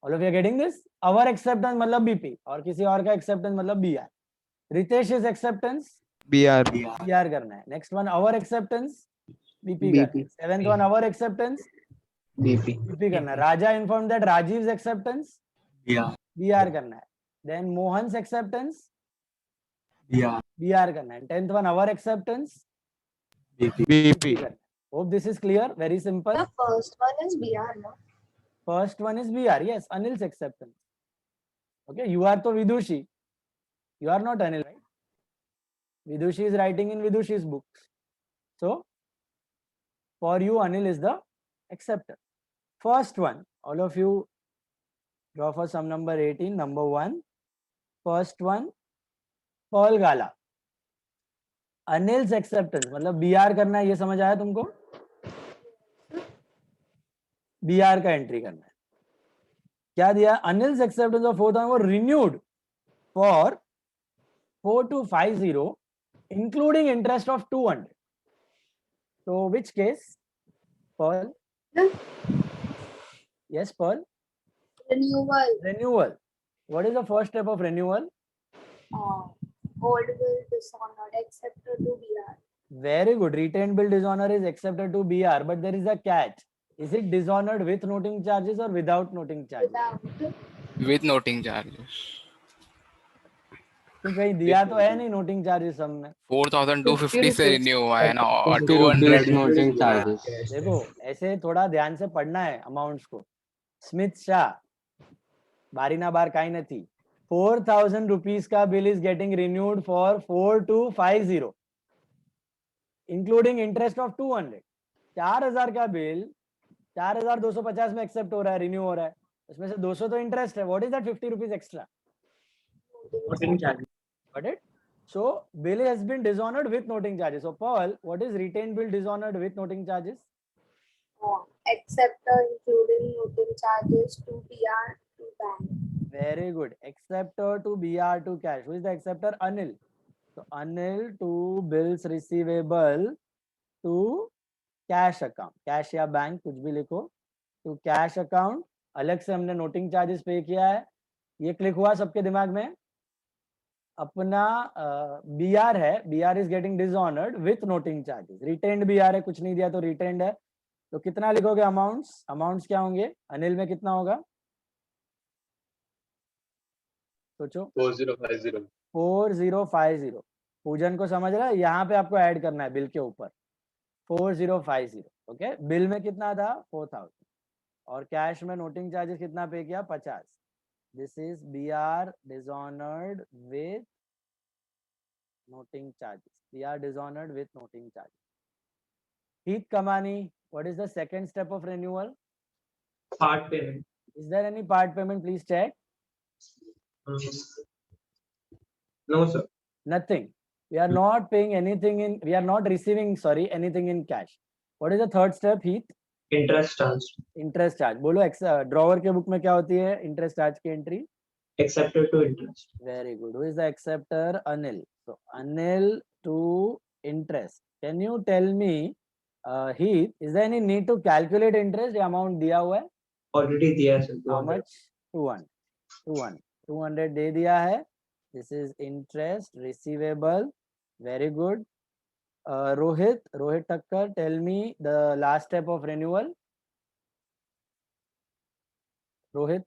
All of you getting this? Our acceptance मतलब बीपी और किसी और का एक्सेप्टेंस मतलब BR. Ritesh is acceptance BR. BR करना है. Next one our acceptance BP करना है. Seventh one our acceptance BP. BP करना है. Raja inform that Rajiv's acceptance BR करना है. देन मोहन्स एक्सेप्टेंस बीआर करना है. 10th one our acceptance BP करना है. Hope this is clear. Very simple. The first one is BR, no? First one is BR. Yes, Anil's acceptance. Okay, you are to Vidushi. You are not Anil, right? Vidushi is writing in Vidushi's books. So, for you, Anil is the acceptor. First one, all of you draw for sum number 18. Number 1. First one, Paul Gala. Anil's acceptance मतलब BR करना है, ये समझ आया तुमको? BR का entry करना है. क्या दिया? Anil's acceptance of fourth one was renewed for 4250 including interest of 200. So which case? Paul? Yes, Paul? Renewal. Renewal. What is the first step of renewal? old bill dishonored accepted to BR. Very good. Retained bill dishonor is accepted to BR, but there is a catch. Is it dishonored with noting charges or without noting charges? Without. With noting charges. क्यों कहीं दिया तो है नहीं noting charges सब में. 4,250 से renew हुआ है ना, और 50 rupees 200. noting charges. देखो ऐसे थोड़ा ध्यान से पढ़ना है अमाउंट्स को. स्मिथ शाह बारी ना बार काई नहीं. 4,000 rupees का bill is getting renewed for 4250, including interest of 200. 4,000 का बिल 4,250 में एक्सेप्ट हो रहा है, रिन्यू हो रहा है. उसमें से 200 तो इंटरेस्ट है. What is that 50 rupees extra? Noting charges. Got it? So bill has been dishonored with noting charges. So Paul, what is retained bill dishonored with noting charges? Acceptor including noting charges to BR to bank. Very good. Acceptor to BR to cash. Who is the acceptor? Anil. So Anil to bills receivable to cash account. Cash या bank कुछ भी लिखो. To cash account. अलग से हमने noting charges पे किया है. ये क्लिक हुआ सबके दिमाग में. अपना BR है. BR is getting dishonored with noting charges. Retained BR है, कुछ नहीं दिया तो retained है. तो कितना लिखोगे अमाउंट्स? अमाउंट्स क्या होंगे? अनिल में कितना होगा? सोचो. 4050. 4050. पूजन को समझ रहा है? यहाँ पे आपको ऐड करना है बिल के ऊपर. 4050. ओके. बिल में कितना था? 4000. और कैश में नोटिंग चार्जेस कितना पे किया? 50. This is BR dishonored with noting charges. BR dishonored with noting charges. Heath Kamani, what is the second step of renewal? Part payment. Is there any part payment? Please check. No, sir. Nothing. We are not paying anything in, we are not receiving, sorry, anything in cash. What is the third step, Heath? Interest charge. Interest charge. बोलो drawer के book में क्या होती है interest charge की entry? Accepted to interest. Very good. Who is the acceptor? Anil. So Anil to interest. Can you tell me, Heath, is there any need to calculate interest? ये amount दिया हुआ है? Already दिया है, sir. How much? 200 दे दिया है. This is interest receivable. Very good. Rohit Thakkar, tell me the last step of renewal. Rohit.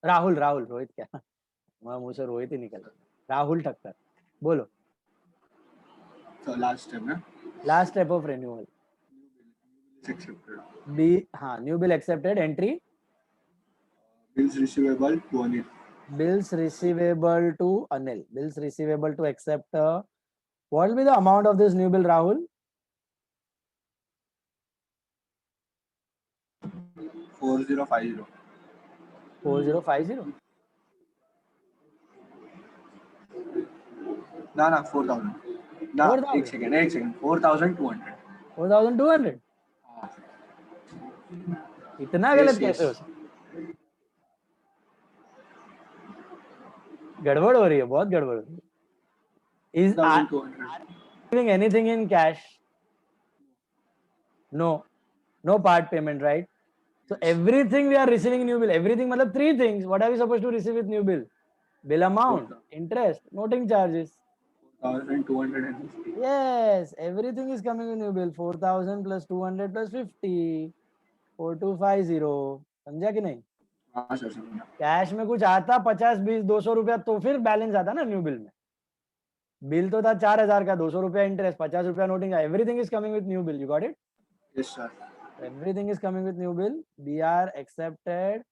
Rahul, Rohit क्या? मैं मुझे रोहित ही निकल. Rahul Thakkar. बोलो. So last step ना? Last step of renewal. Accepted. हाँ, new bill accepted. Entry. Bills receivable to Anil. Bills receivable to Anil. Bills receivable to acceptor. What will be the amount of this new bill, Rahul? 4050. 4050. ना 4000. ना 4,000. एक second 4200. 4200. इतना गलत कैसे हो सकता? गड़बड़ हो रही है, बहुत गड़बड़ हो रही है. Is giving anything in cash? No part payment, right? So everything we are receiving in new bill. Everything मतलब three things. What are we supposed to receive with new bill? Bill amount, interest, noting charges. 4250. Yes, everything is coming in new bill. 4,000 plus 200 plus 50. 4250. समझा कि नहीं? हाँ sir. Cash में कुछ आता 50, 20, 200 रुपया तो फिर बैलेंस आता ना न्यू बिल में. बिल तो था 4,000 का, 200 रुपया इंटरेस्ट, 50 रुपया noting. Everything is coming with new bill. You got it? Yes sir. Everything is coming with new bill. BR accepted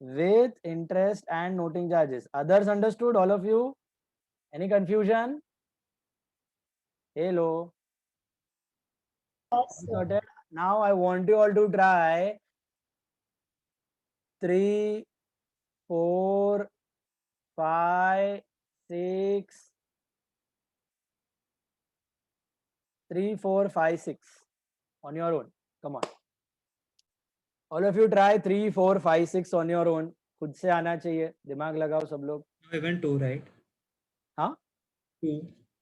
with interest and noting charges. Others understood? All of you? Any confusion? Hello. Yes, sir. Noted. Now I want you all to try 3, 4, 5, 6. 3, 4, 5, 6 on your own. Come on. All of you try 3, 4, 5, 6 on your own. खुद से आना चाहिए. दिमाग लगाओ सब लोग. Even 2, right? हाँ? 2.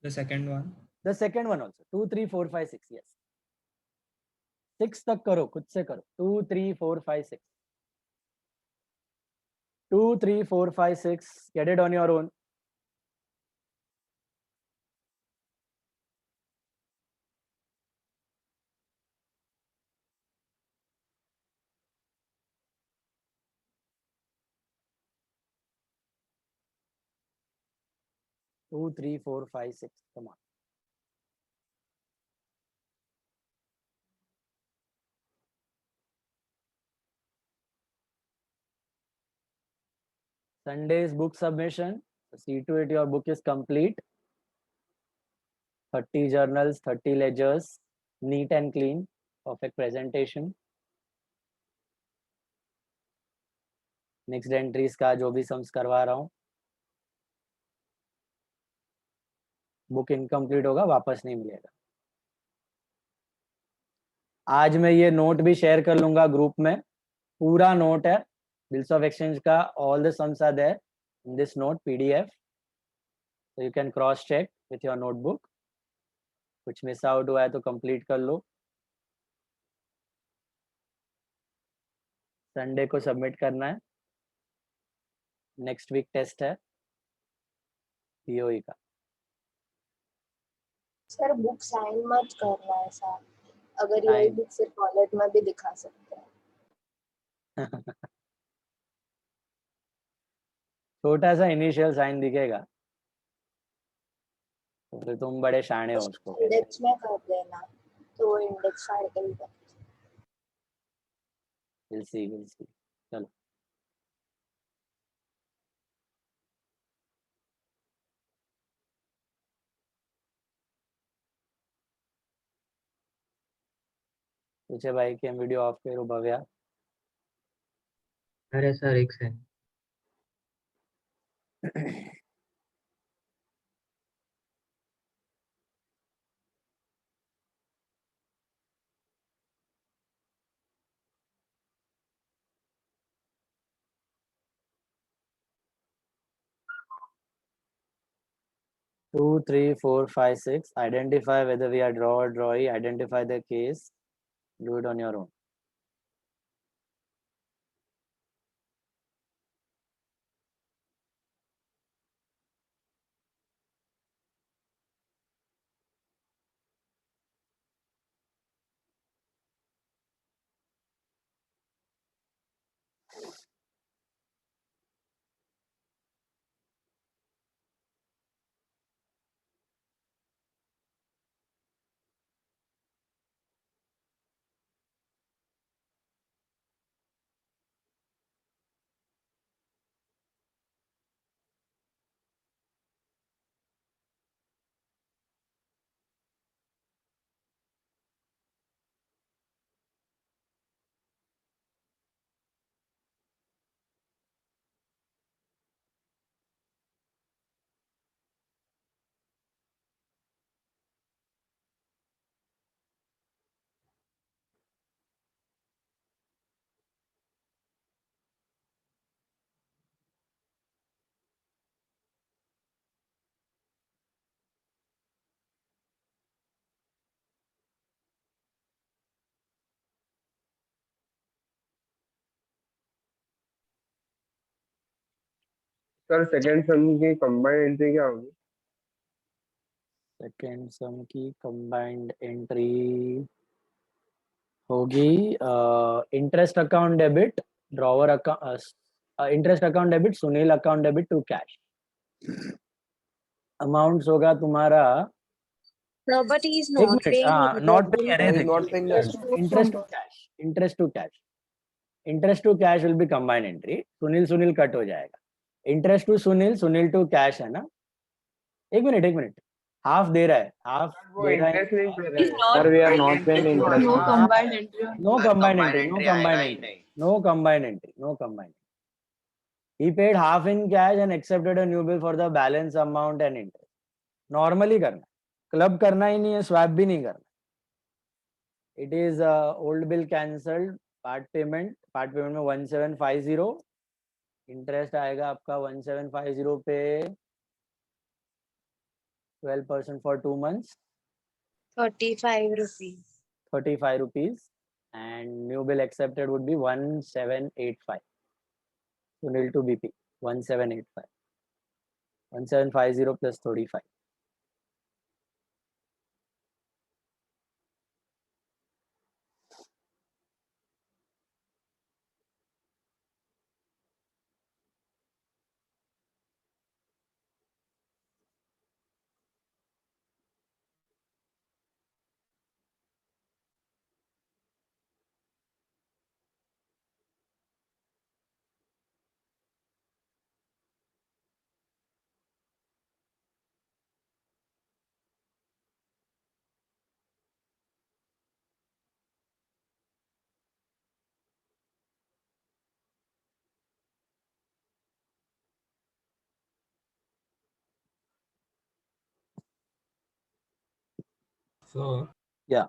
The second one. The second one also. 2, 3, 4, 5, 6. Yes. 6 तक करो. खुद से करो. 2, 3, 4, 5, 6. 2, 3, 4, 5, 6. Get it on your own. 2, 3, 4, 5, 6. Come on. Sunday's book submission. See to it your book is complete. 30 journals, 30 ledgers, neat and clean, perfect presentation. Next entries का जो भी sums करवा रहा हूँ, बुक इनकम्प्लीट होगा, वापस नहीं मिलेगा. आज मैं ये नोट भी शेयर कर लूंगा ग्रुप में. पूरा नोट है बिल्स ऑफ एक्सचेंज का. All the sums are there in this note PDF. So you can cross check with your notebook. कुछ मिस आउट हुआ है तो कंप्लीट कर लो. संडे को सबमिट करना है. नेक्स्ट वीक टेस्ट है POE का. सर बुक साइन मत करना है साहब. अगर यही बुक सिर्फ कॉलेज में भी दिखा सकते हैं. छोटा सा इनिशियल साइन दिखेगा तो फिर तुम बड़े शाणे हो उसको. इंडेक्स में कर देना तो वो इंडेक्स आर्टिकल का. We'll see. चलो. पीछे भाई कैम वीडियो ऑफ करो भव्या. अरे सर एक से. Two, 3, 4, 5, 6. Identify whether we are draw or drawee. Identify the case. Do it on your own. Sir second sum की कंबाइंड एंट्री क्या होगी? सेकंड सम की कंबाइंड एंट्री होगी interest account debit, drawer account, interest account debit, Sunil account debit to cash. Amounts होगा तुम्हारा. No, but he is एक not मिनट. paying. not paying anything. not paying that. Interest to cash. Interest to cash will be combined entry. Sunil cut हो जाएगा. Interest to Sunil to cash है ना. एक minute. Half दे रहा है. हाफ वो इंटरेस्ट नहीं दे रहा है. Sir, we are not paying interest. No combined entry. No combined entry. He paid half in cash and accepted a new bill for the balance amount and interest. Normally करना. Club करना ही नहीं है, swap भी नहीं करना. It is old bill cancelled. Part payment में 1750. Interest आएगा आपका 1750 पे 12% for 2 months. 35 rupees. 35 rupees. And new bill accepted would be 1785. Sunil to BP 1785. 1750 plus 35. So Yeah.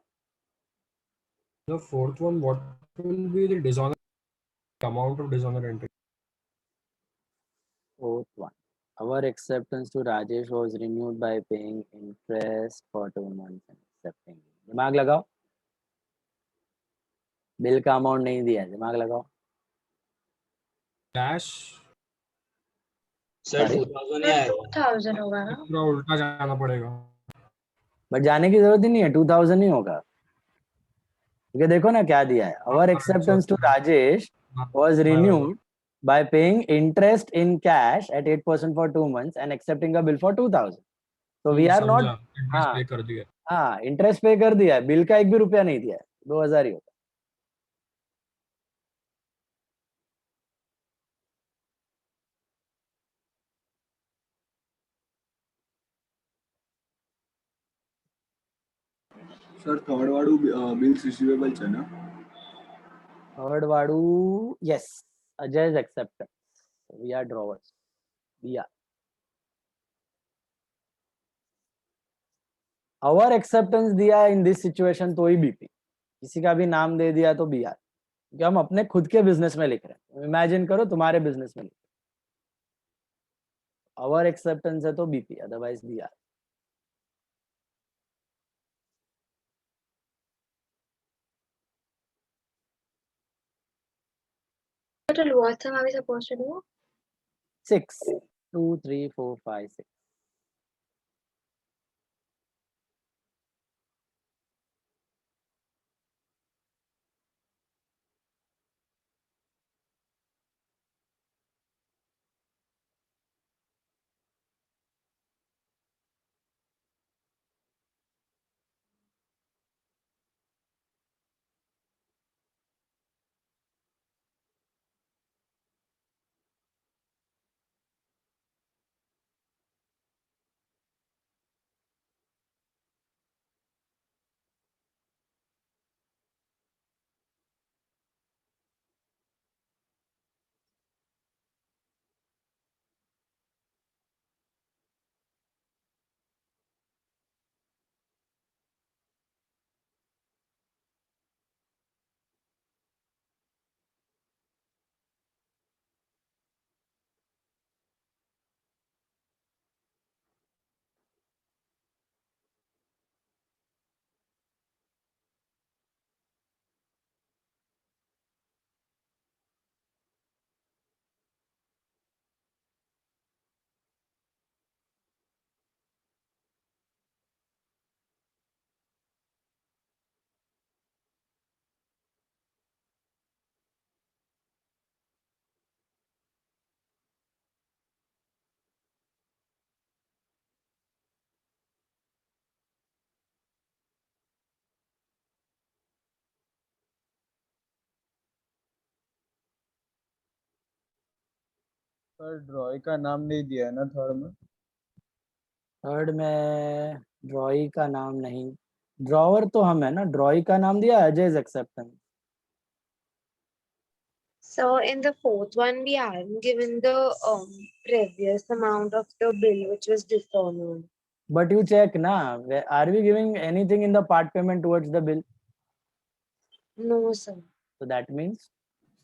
the fourth one, what will be the dishonor amount of dishonor entry? Fourth one. Our acceptance to Rajesh was renewed by paying interest for 2 months and accepting. दिमाग लगाओ. Bill का amount नहीं दिया है, दिमाग लगाओ. Cash sir Sorry? 2000 ही आएगा 2000 होगा ना? पूरा उल्टा जाना पड़ेगा. बट जाने की जरूरत ही नहीं है, 2000 ही होगा. क्योंकि देखो ना क्या दिया है. Our acceptance to Rajesh was renewed by paying interest in cash at 8% for 2 months and accepting a bill for 2000. So we are not. Interest पे कर दिया. हाँ, इंटरेस्ट पे कर दिया है, बिल का 1 भी रुपया नहीं दिया है, 2000 ही होगा. સર થર્ડ વાળું બિલ્સ રિસીવેબલ છે ને? Third Vadu, yes. Ajay's acceptance. We are drawers. We are. Our acceptance दिया in this situation तो ही बीपी. किसी का भी नाम दे दिया तो बी आर. क्योंकि हम अपने खुद के बिजनेस में लिख रहे हैं. इमेजिन करो तुम्हारे बिजनेस में लिख रहे हो. Our acceptance है तो BP, otherwise B R. Total what sum are we supposed to do? 6, 2, 3, 4, 5, 6. Sir ड्रॉई का नाम नहीं दिया है ना थर्ड में? थर्ड में ड्रॉई का नाम नहीं. ड्रॉवर तो हम है ना. ड्रॉई का नाम दिया अजय's acceptance. So in the fourth one, we aren't given the previous amount of the bill which was dishonored. But you check na, are we giving anything in the part payment towards the bill? No, sir. So that means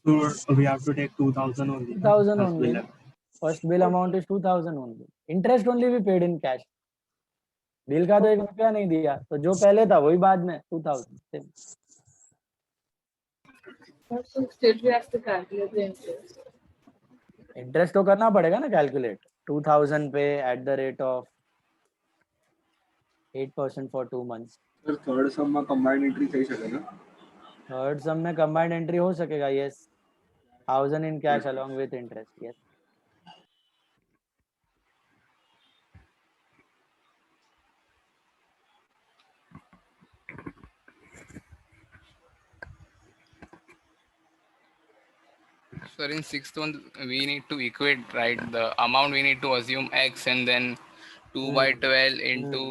So we have to take 2000 only. 2000 only. First bill amount is 2000 only. Interest only we paid in cash. Bill का तो 1 रुपया नहीं दिया, तो जो पहले था वही बाद में 2000. Still we have to calculate the interest. Interest तो करना पड़ेगा ना कैलकुलेट. 2000 पे at the rate of 8% for 2 months. Sir third સમમાં કમ્બાઇન્ડ એન્ટ્રી થઈ શકે ને? थर्ड सम में कंबाइंड एंट्री हो सकेगा. Yes. 1000 in cash along with interest. Yes. Sir, in sixth one, we need to equate, right? The amount we need to assume X and then 2 by 12 into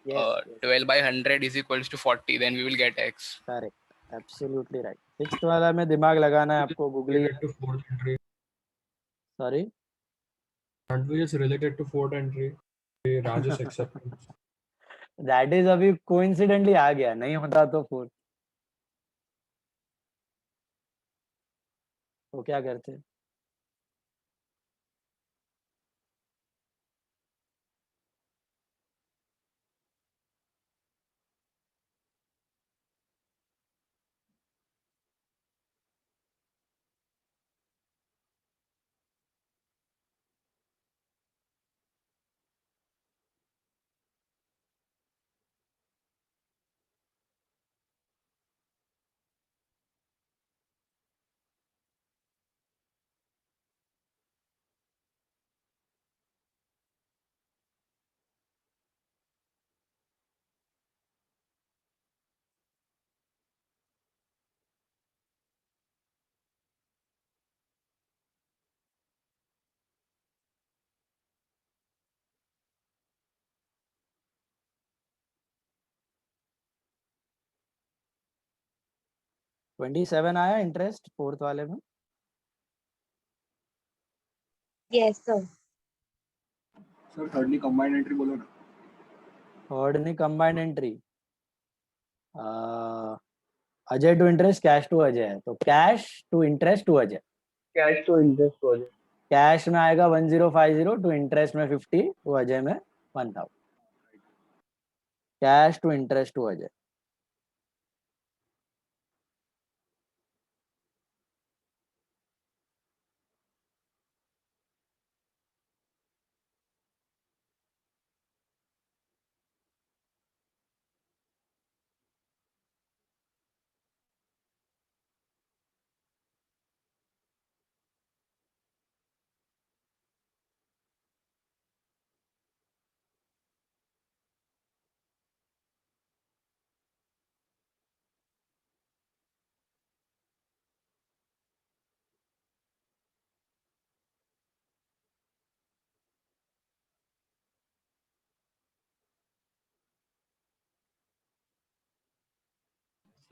Yes, 12 by 100 is equals to 40. Then we will get X. Correct. Absolutely right. Sixth वाला में दिमाग लगाना है आपको. Googly. Related to fourth entry. Sorry. Aren't we just related to fourth entry? The Rajesh acceptance. That is अभी coincidentally आ गया, नहीं होता तो 4 तो क्या करते? $27 आया इंटरेस्ट फोर्थ वाले में? Yes, sir. Sir thirdly combined entry बोलो ना. थर्ड ने combined entry Ajay to interest, cash to Ajay है, तो cash to interest to Ajay. Cash to interest हो जाए. कैश में आएगा 1050, टू इंटरेस्ट में 50, टू अजय में 1000. Cash to interest to Ajay.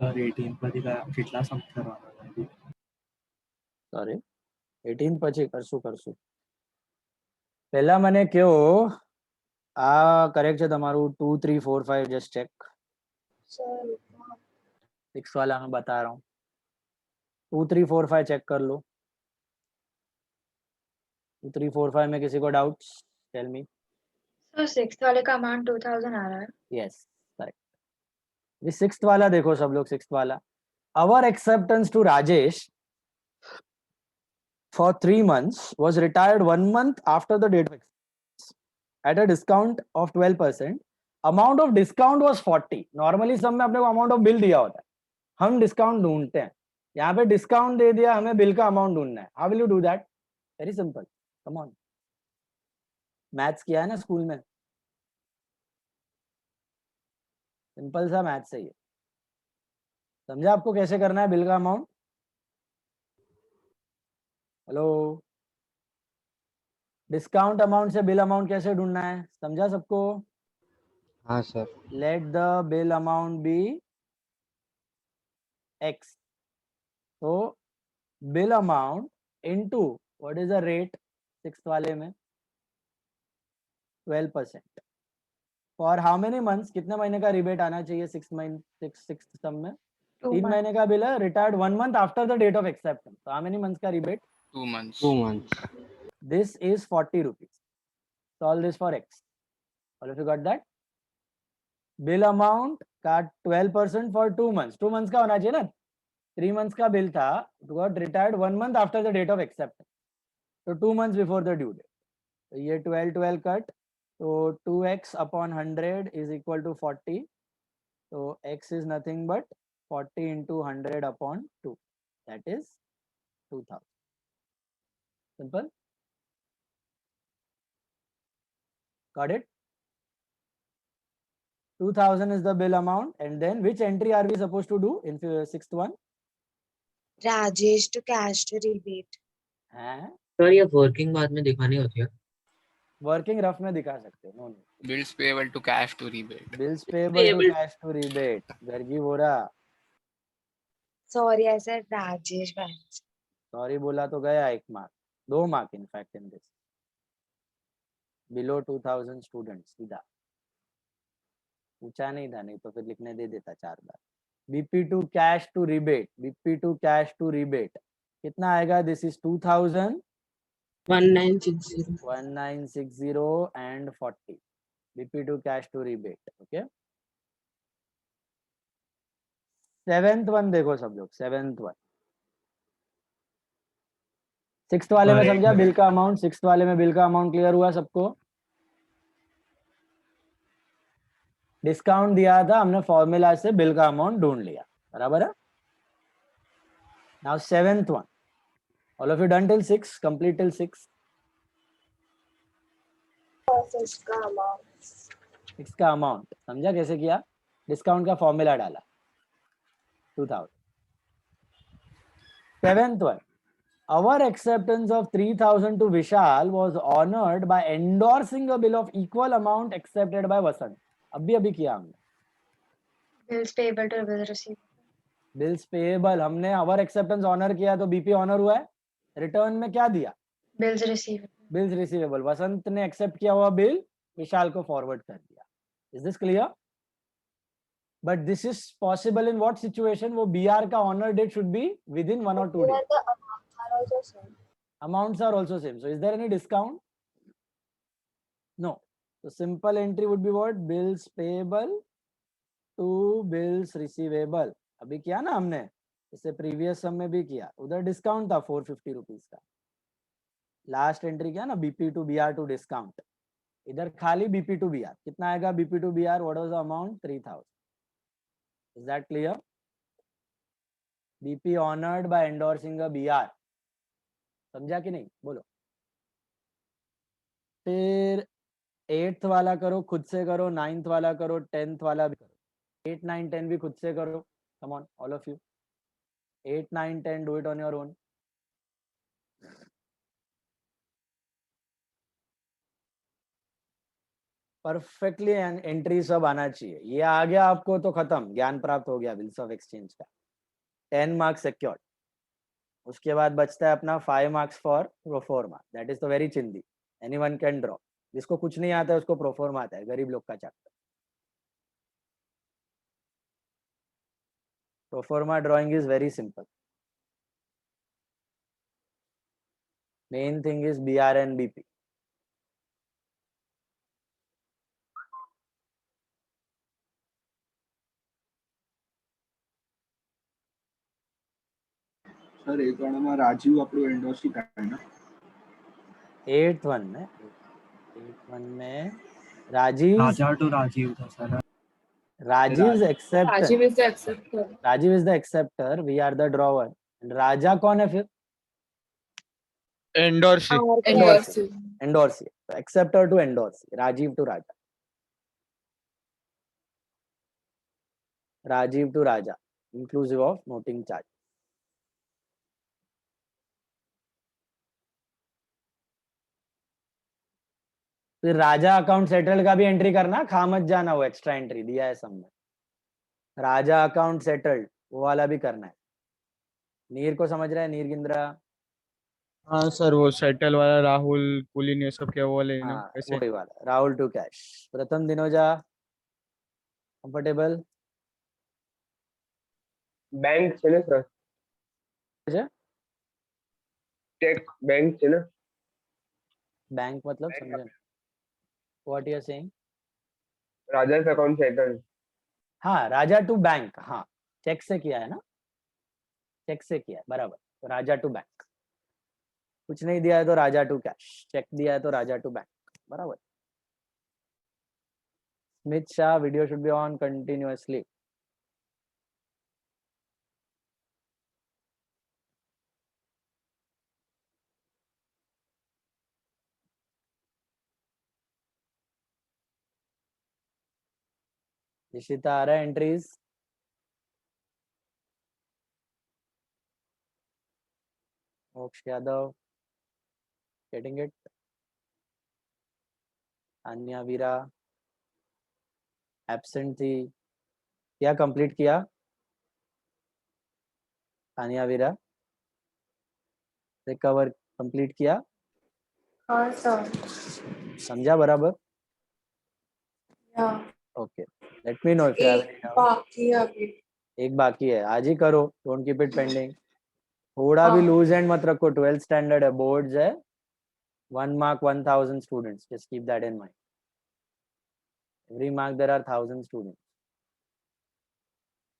Sir 18 मध्ये કેટલા સમ કરવાના છે? સોરી 18 પછી કરશું. પહેલા મને કયો આ કરેક્ટ છે તમારું 2 3 4 5 જस्ट चेक. सर 6 वाला मैं बता रहा हूँ. 2 3 4 5 चेक कर लो. 2 3 4 5 में किसी को doubts? Tell me. So sixth वाले का amount 2000 आ रहा है. Yes correct. ये सिक्स्थ वाला देखो सब लोग. सिक्स्थ वाला, our acceptance to Rajesh for 3 months was retired 1 month after the date of acceptance at a discount of 12%. amount of discount was 40. Normally सब में अपने को अमाउंट ऑफ बिल दिया होता है, हम डिस्काउंट ढूंढते हैं. यहाँ पे डिस्काउंट दे दिया, हमें बिल का अमाउंट ढूंढना है. How will you do that? Very simple. Come on, maths किया है ना स्कूल में, सिंपल सा मैथ्स है ये. समझा आपको कैसे करना है बिल का अमाउंट? हेलो, डिस्काउंट अमाउंट से बिल अमाउंट कैसे ढूंढना है, समझा सबको? हाँ sir. Let the bill amount be x. तो bill amount into what is the rate six वाले में 12%. फॉर हाउ मेनी मंथ्स, कितने महीने का रिबेट आना चाहिए? 6 सम में 3 महीने का बिल है, retired 1 month after the date of acceptance. तो हाउ मेनी मंथ्स का rebate? 2 months. 2 months. This is 40 rupees. Solve this for x. All of you got that? Bill amount का 12% फॉर 2 months. 2 months का होना चाहिए ना. 3 months का bill था, got retired 1 month after the date of acceptance. तो 2 months before the due date. तो ये 12 कट, तो 2x upon 100 is equal to 40. तो x is nothing but 40 into 100 upon 2. That is 2000. Simple. Got it? 2000 is the bill amount, and then which entry are we supposed to do in sixth one? Rajesh to cash to rebate. हैं? Sir ये working बाद में दिखानी होती है. Working rough में दिखा सकते हो. No no. Bills payable to cash to rebate. Bills payable to cash to rebate. Gargi Bora Sorry, I said Rajesh Bank. Sorry बोला तो गया 1 mark, 2 mark in fact in this. Below 2000 students सीधा. पूछा नहीं था, नहीं तो फिर लिखने दे देता 4 बार। BP2 cash to rebate, BP2 cash to rebate कितना आएगा? This is 2000 1960 1960 and 40 BP2 cash to rebate. Okay, 7th one देखो सब लोग, 7th one। 6th वाले में समझा बिल का अमाउंट? 6th वाले में बिल का अमाउंट क्लियर हुआ सबको? डिस्काउंट दिया था हमने, फॉर्मूला से बिल का अमाउंट ढूंढ लिया, बराबर है। Now 7th one, all of you done till 6? complete till 6? 6 का अमाउंट समझा कैसे किया? डिस्काउंट का फॉर्मूला डाला 2000। 7th one, our acceptance of 3000 to Vishal was honored by endorsing a bill of equal amount accepted by Vasant। अभी किया हमने। Bills payable to bills receivable. Bills payable हमने our acceptance ऑनर किया तो BP honour हुआ है। Return में क्या दिया? Bills receivable. Bills receivable. Vasant ने एक्सेप्ट किया हुआ बिल विशाल को फॉरवर्ड कर दिया। Is this clear? But this is possible in what situation? वो बीआर का honour date should be within 1 or 2 days। Amounts are also same. So is there any discount? No. So simple entry would be what? Bills payable to bills receivable। अभी किया ना हमने, इससे previous सम में भी किया, उधर डिस्काउंट था 450 रुपीज का। लास्ट एंट्री किया ना BP to BR to discount, इधर खाली बीपी टू बीआर। कितना आएगा BP to BR? What was the amount? 3000। Is that clear? BP honoured by endorsing a BR, समझा कि नहीं? बोलो। फिर 8th वाला करो, खुद से करो। 9th वाला करो, 10th वाला भी करो। 8, 9, 10 भी खुद से करो। Come on all of you, 8, 9, 10 do it on your own. Perfectly entry सब आना चाहिए। ये आ गया आपको तो खत्म, ज्ञान प्राप्त हो गया बिल्स ऑफ एक्सचेंज का। 10 मार्क्स सिक्योर्ड। उसके बाद बचता है अपना 5 marks for proforma. That is the very चिंदी, एनीवन कैन ड्रॉ। जिसको कुछ नहीं आता है उसको प्रोफॉर्मा आता है, गरीब लोग का चैप्टर। Proforma drawing is very simple. Main thing is BR and BP. Sir एक वाला राजीव આપણું એન્ડોર્સી થાય ને 8th one में राजीव, राजा to राजीव था sir. Rajiv is acceptor। Rajiv is the acceptor. Rajiv is the acceptor, we are the drawer। And Raja कौन है फिर? Endorsee. Endorsee. Acceptor to endorsee, Rajiv to Raja. Rajiv to Raja inclusive of noting charge. फिर Raja account settled का भी entry करना, खा मत जाना, वो एक्स्ट्रा एंट्री दिया है सब में। राजा अकाउंट सेटल्ड वो वाला भी करना है। नीर को समझ रहा है? नीर गिंद्रा? हाँ सर, वो सेटल वाला राहुल कुलीन ये सब क्या वो वाले ना हाँ कैसे? वही वाला। Rahul to cash. प्रथम दिनोजा कंफर्टेबल? बैंक છે ને સર? चेक बैंक છે ને? बैंक मतलब समझे? What you are saying? Raja's account settle. हाँ, राजा टू बैंक। हाँ, चेक से किया है ना, चेक से किया है, बराबर। तो राजा टू बैंक। कुछ नहीं दिया है तो राजा टू कैश, चेक दिया है तो राजा टू बैंक, बराबर। Smit Shah, video should be on continuously. Nishita आ रहा है entries? Moksh Yadav getting it? Anya Veera absent थी, क्या कंप्लीट किया? तानिया वीरा रिकवर कंप्लीट किया? हाँ सर। समझा बराबर? हाँ। Okay, Let me know if you have any एक doubt. बाकी है अभी. एक बाकी है, आज ही करो, डोंट कीप इट पेंडिंग. थोड़ा भी लूज एंड मत रखो, 12th स्टैंडर्ड है, बोर्ड्स है, 1 mark 1000 students, just keep that in mind. Every mark there are 1000 students.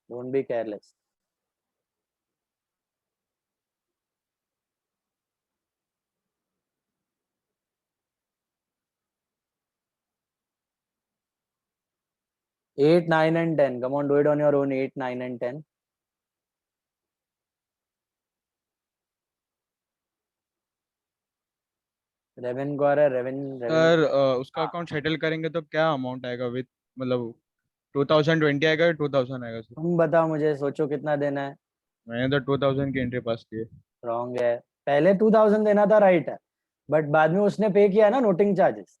Don't be careless. Eight, 9 and 10. Come on, do it on your own. 8, 9 and 10. Raven को आ रहा है, Raven sir उसका account settle करेंगे तो क्या amount आएगा with मतलब 2020 आएगा या 2000 आएगा सर? तुम बताओ मुझे, सोचो कितना देना है. मैंने तो 2000 की एंट्री पास की है. रॉन्ग है, पहले 2000 देना था, राइट है, बट बाद में उसने पे किया ना नोटिंग चार्जेस,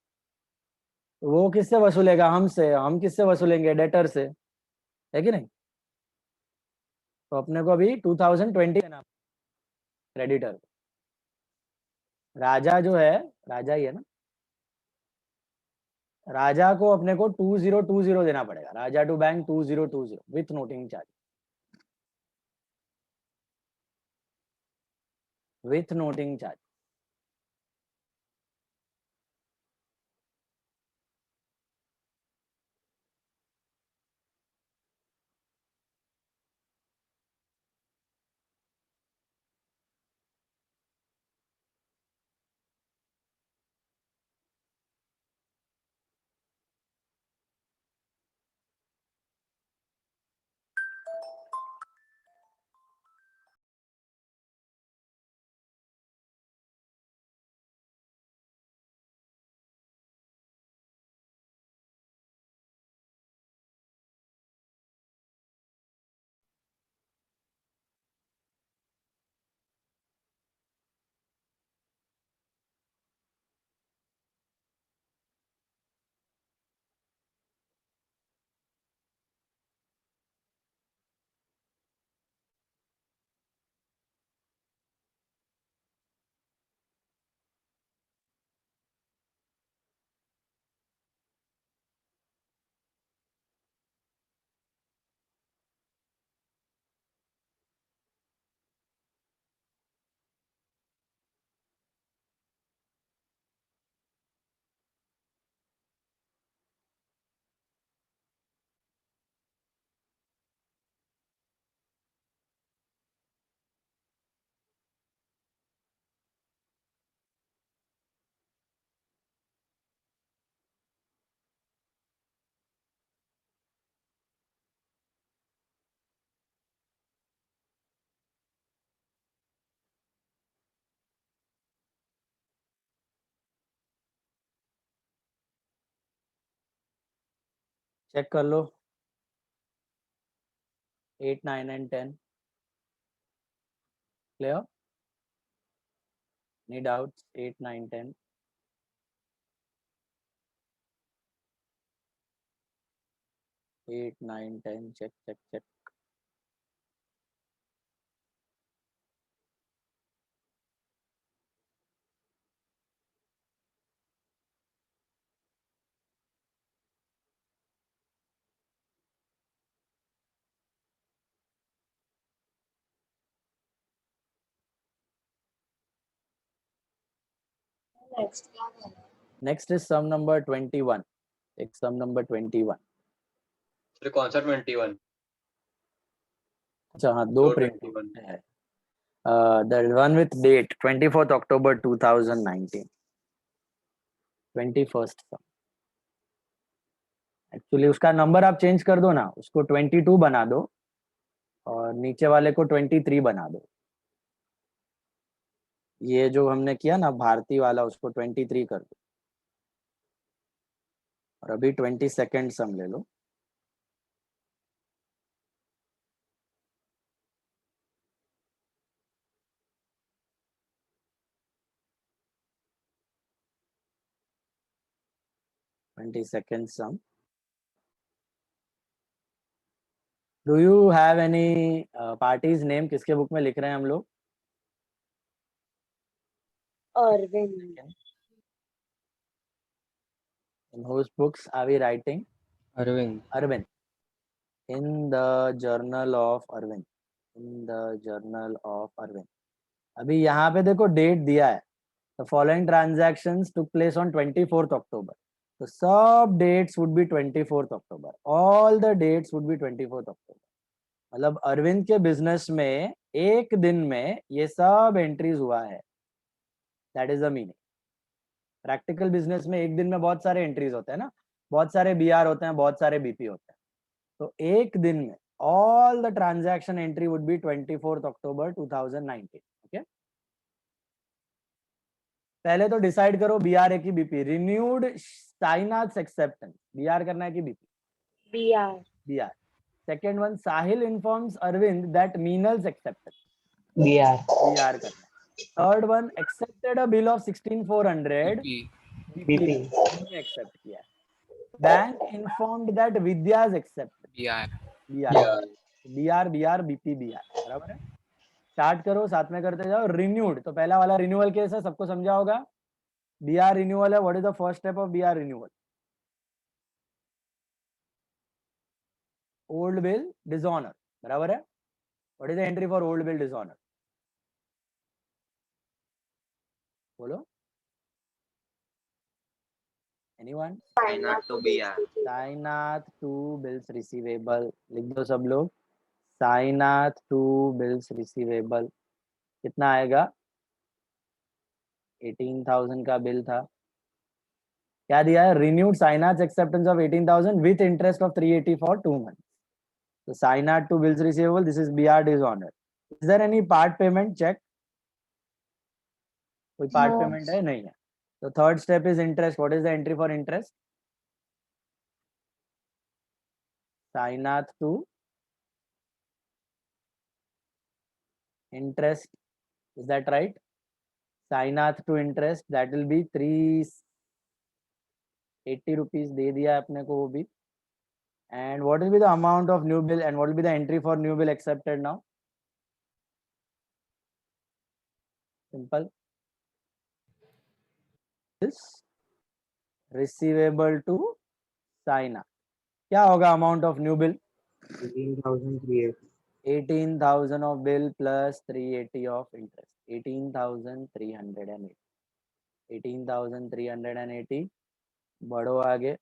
वो किससे वसूलेगा? हमसे. हम किससे वसूलेंगे? डेटर से, है कि नहीं? तो अपने को अभी 2020 देना क्रेडिटर. राजा जो है, राजा ही है ना, राजा को अपने को 2020 देना पड़ेगा. Raja to bank 2020 with noting charge, with noting charge. Check कर लो 8, 9 and 10. Clear? Any doubts? 8, 9, 10. Eight, 9, 10. Check, check, check. Next क्या करना है? Next is sum number 21. Take sum number 21. फिर कौन सा 21? अच्छा हाँ, दो दो प्रिंट 21. है. The one with date 24th October 2019. 21st sum. Actually उसका नंबर आप चेंज कर दो ना, उसको 22 बना दो और नीचे वाले को 23 बना दो. ये जो हमने किया ना भारती वाला, उसको 23 कर दो. और अभी 22nd सम ले लो. Second sum. Do you have any parties name? किसके बुक में लिख रहे हैं हम लोग? Arvind. In whose books are we writing? Arvind. Arvind. in the journal of Arvind. In the journal of Arvind. अभी यहाँ पे देखो डेट दिया है. The following transactions took place on 24th October. So सब dates would be 24th October. All the dates would be 24th October. मतलब अरविंद के business में एक दिन में ये सब एंट्रीज हुआ है. That is the meaning. Practical business में एक दिन में बहुत सारे एंट्रीज होते हैं ना, बहुत सारे बीआर होते हैं, बहुत सारे बीपी होते हैं. तो एक दिन में all the transaction entry would be 24th October 2019. ओके, पहले तो डिसाइड करो बीआर है कि BP. Renewed Sainath acceptance, BR करना है कि BP? BR. BR. Second one, Sahil informs Arvind that Meenal's acceptance, BR. BR करना है. Third one, accepted a bill of 16,400, BP. Accept किया. Bank informed that Vidya's accept, BR. BR. BR BR BP BR. बराबर है. Start करो, साथ में करते जाओ. रिन्यूड, तो पहला वाला रिन्यूअल केस है, सबको समझा होगा. बीआर रिन्यूअल है. What is the first step of BR renewal? Old bill dishonour. बराबर है. What is the entry for old bill dishonour? बोलो. Anyone? Sainath to BR. Sainath to bills receivable. लिख दो सब लोग. साइनाथ टू बिल्स रिसीवेबल कितना आएगा? 18,000 का बिल था. क्या दिया है? Renewed Sainath acceptance of 18,000 with interest of 380 for 2 months. So Sainath to bills receivable, this is BR dishonour. Is there any part payment? Check. कोई पार्ट No. पेमेंट है? नहीं है. तो third step is interest. What is the entry for interest? Sainath to interest, is that right? Sainath to interest, that will be 380 rupees दे दिया अपने को वो भी. And what will be the amount of new bill and what will be the entry for new bill accepted now? Simple. This receivable to Sainath. क्या होगा amount of new bill? 18,380. 18,000 of bill plus 380 of interest. 18,380. 18,380. बढ़ो आगे.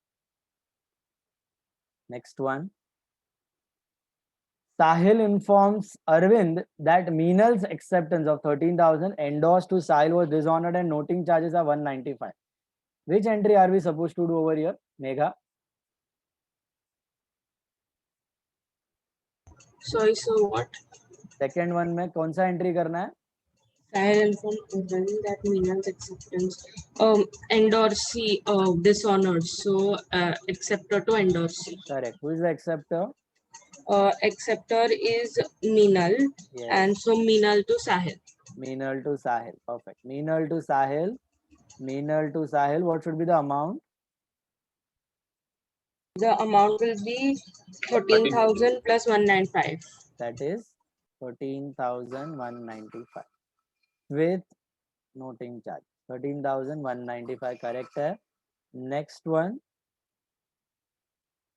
Next one. Sahil informs Arvind that Meenal's acceptance of 13,000 endorsed to Sahil was dishonored and noting charges are 195. Which entry are we supposed to do over here? Megha? Sorry, so what? Second one में कौन सा entry करना है? Sahil informed Arvind that Meenal's acceptance endorsee dishonored, so acceptor to endorsee. Correct. Who is the acceptor? Acceptor is Meenal, Yes. and so Meenal to Sahil. Meenal to Sahil. Perfect. Meenal to Sahil. Meenal to Sahil. What should be the amount? The amount will be 13,000 plus 195. That is 13,195 with noting charge. 13,195 correct है. Next one.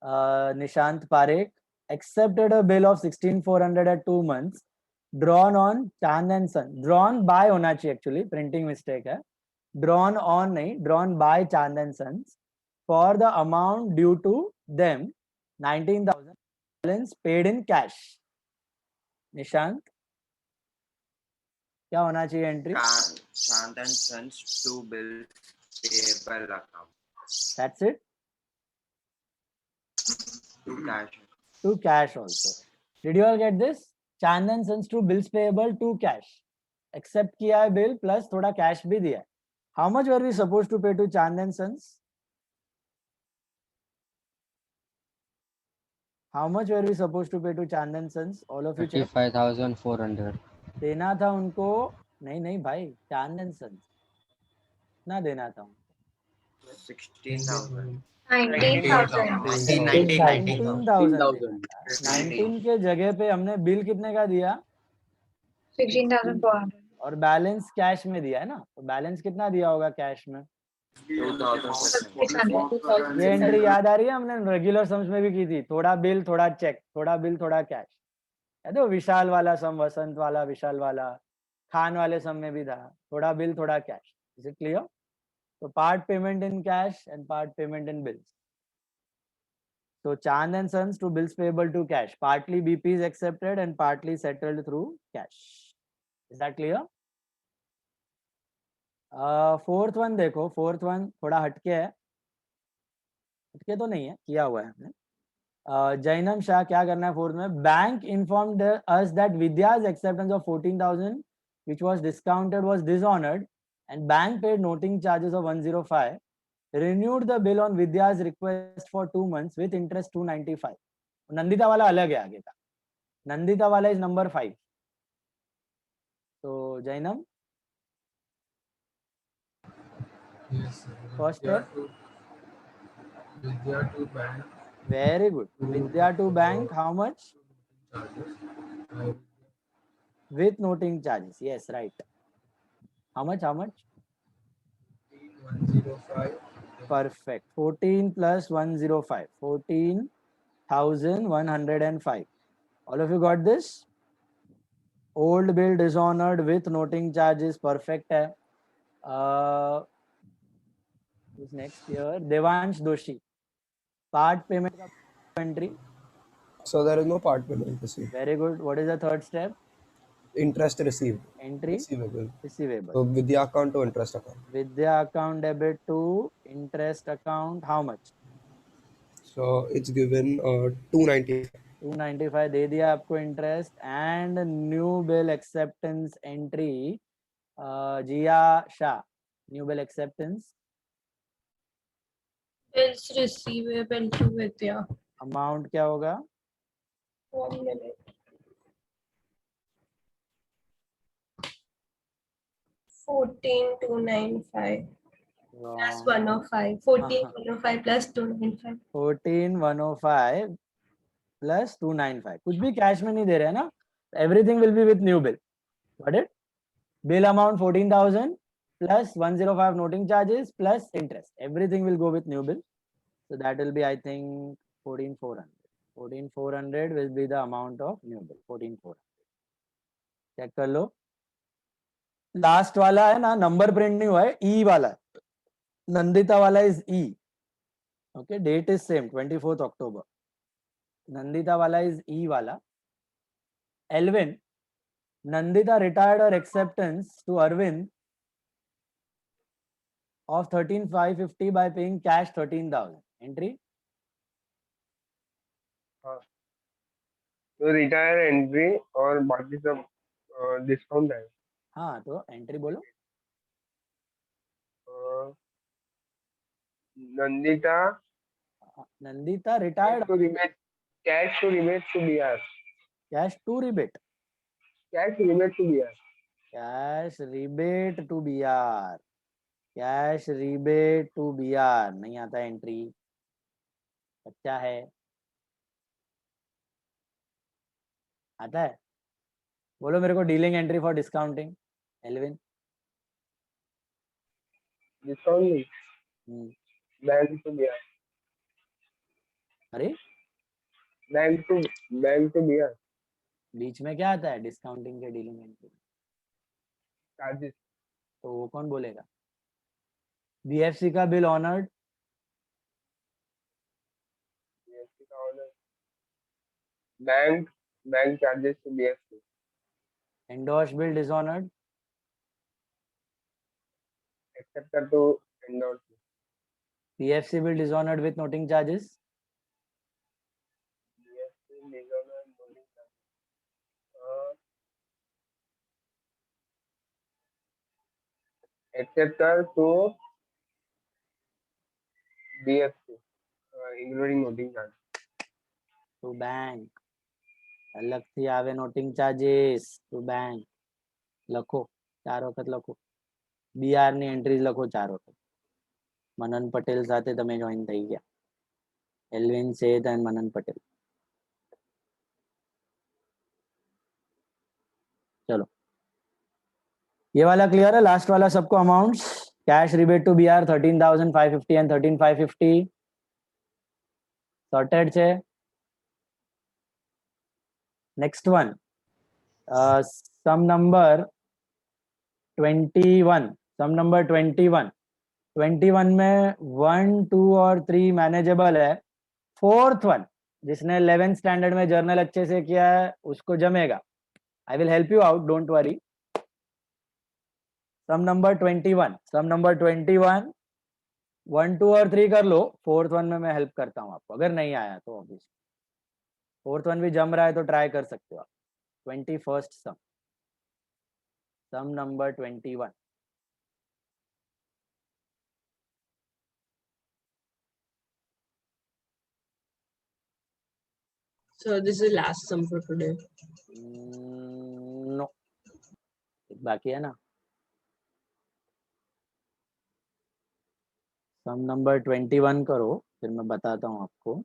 Nishant Parekh accepted a bill of 16,400 at 2 months drawn on Chand and Son. Drawn by होना चाहिए actually, printing mistake है. Drawn on नहीं, drawn by Chand and Sons for the amount due to them 19,000 balance paid in cash. Nishant क्या होना चाहिए entry? Chand and Sons to bill payable account. That's it. To cash. To cash also. Did you all get this? Chand and Sons to bills payable to cash. Accept किया है bill plus थोड़ा cash भी दिया है. How much were we supposed to pay to Chand and Sons? How much were we supposed to pay to Chand and Sons? All of you check. 35,400. देना था उनको. नहीं भाई, Chand and Sons ना देना था. 16,000. 19,000. 19,000 के जगह पे हमने बिल कितने का दिया? 16,400. और बैलेंस कैश में दिया है ना. तो बैलेंस कितना दिया होगा कैश में? ये एंट्री याद आ रही है, हमने रेगुलर सम्स में भी की थी, थोड़ा बिल थोड़ा चेक, थोड़ा बिल थोड़ा कैश। याद है वो विशाल वाला सम, वसंत वाला, विशाल वाला, खान वाले सम में भी था, थोड़ा बिल थोड़ा cash. Is it clear? So part payment in cash and part payment in bills. So Chand and Sons to bills payable to cash. Partly BP is accepted and partly settled through cash. Is that clear? Fourth one देखो, fourth one थोड़ा हटके है, हटके तो नहीं है, किया हुआ है हमने। जैनम शाह क्या करना है फोर्थ में? Bank informed us that Vidya's acceptance of 14,000 which was discounted was dishonored and bank paid noting charges of 105. Renewed the bill on Vidya's request for 2 months with interest 295. Nandita वाला अलग है आगे का, नंदिता वाला is number 5. So Jainam, Yes, sir. first step. Vidya to bank. Very good. Vidya to bank, how much? Charges. With noting charges. Yes, right. How much? How much? 105. Perfect. 14 plus 105. 14,105. All of you got this? Old bill dishonored with noting charges. Perfect है. Who's next here? Devansh Doshi. Part payment का entry. So there is no part payment received. Very good. What is the third step? Interest received. Entry. Receivable. Receivable. So Vidya account to interest account. Vidya account debit to interest account. How much? So it's given 295. 295 दे दिया आपको interest and new bill acceptance entry. Jia Shah. New bill acceptance. Bills receivable to Vidya. Amount क्या होगा? 1 minute. 14,295 plus 105. 14,105 plus 295. 14,105 plus 295. कुछ भी cash में नहीं दे रहे हैं ना? Everything will be with new bill. Got it? Bill amount 14,000 plus 105 noting charges plus interest. Everything will go with new bill. So that will be, I think, 14,400. 14,400 will be the amount of new bill. 14,400. Check कर लो. Last वाला है ना, number print नहीं हुआ है, ई वाला, नंदिता वाला is E. Okay, date is same 24 October. Nandita वाला इज ई वाला. Elvin, Nandita retired her acceptance to Arvind of 13,550 by paying cash 13,000. Entry. तो रिटायर एंट्री और बाकी सब डिस्काउंट है. हाँ, तो एंट्री बोलो. Nandita retired. Cash to rebate to BR. Cash to rebate. Cash rebate to BR. Cash rebate to BR. Cash rebate to BR. नहीं आता एंट्री, अच्छा है. आता है? बोलो मेरे को dealing entry for discounting. Elvin. Discount bank to BR. अरे बैंक टू BR. बीच में क्या आता है डिस्काउंटिंग के डीलिंग एंट्री? चार्जेस. तो वो कौन बोलेगा? बीएफसी का बिल ऑनर्ड. BFC का honour. Bank charges to BFC. Endorse bill dishonoured. Acceptor to endorse. PFC bill dishonoured with noting charges. BFC dishonoured noting charges. Acceptor to BFC including noting charge. To bank. अलग થી આવે noting ચાર્जेस two bank. લખો 4 વખત લખો. BR ની entries લખો 4 વખત. मनन पटेल સાથે તમે જોઈન થઈ ગયા. એલ્વિન સેઠ અને मनन पटेल. चलो, ये वाला क्लियर है? लास्ट वाला सबको amounts Cash rebate to BR 13,550 and 13,550. Sorted છે. Next one. Sum number 21. Sum number 21. 21 में 1, 2 और 3 मैनेजेबल है. फोर्थ वन जिसने 11th स्टैंडर्ड में जर्नल अच्छे से किया है उसको जमेगा. I will help you out, don't worry. Sum number 21. Sum number 21 1, 2 और 3 कर लो. फोर्थ वन में मैं हेल्प करता हूँ आपको, अगर नहीं आया तो ऑब्वियसली. फोर्थ वन भी जम रहा है तो ट्राई कर सकते हो आप. 21st sum. Sum number 21. So this is last sum for today. No, बाकी है ना. सम नंबर 21 करो, फिर मैं बताता हूँ आपको.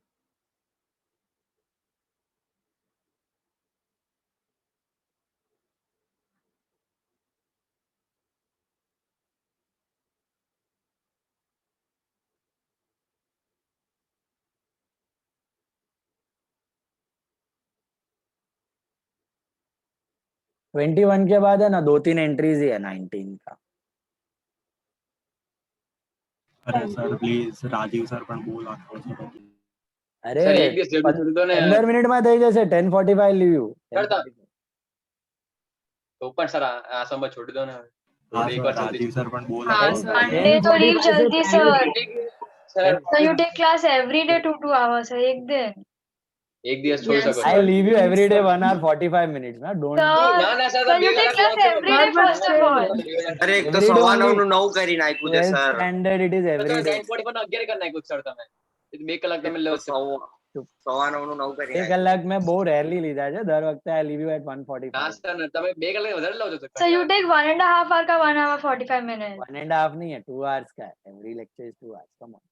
ट्वेंटी वन के बाद है ना 2-3 एंट्रीज ही है 19 का. अरे सर प्लीज राजीव सर पण बोला थोडंसं. अरे सर एक दिवस जल्दी छोड़ दो ना यार. 15 मिनिट मध्ये जैसे 10:45 लीव यू. करता तो पण सर असं मत छोड़ दो ना. हाँ एक सर बार राजीव सर पण बोला. हाँ, Monday तो leave जल्दी sir. Sir So you take class every day 2 hours है एक दिन. एक दिवस छोड़ Yes, सको I sir. leave you every day 1 hour 45 minutes ना. Don't. ना ना sir So you take class every day first of all. अरे एक तो Every day 9:15 only. નું 9 કરી નાખ્યું છે 12th sir. standard it is every day. 10:41 11 करना है कुछ सर તમે. 2 કલાક તમે લો. 9:15 નું 9 કરી 2 નાખ્યું. કલાક મેં બહુ રેરલી લીધા છે. દર વખતે I leave you at 1:45. ના સર તમે 2 કલાક વધારે લાવો છો So you take 1.5 hour का 1 hour 45 minutes. 1.5 नहीं है, 2 hours का है. Every lecture is 2 hours. Come on.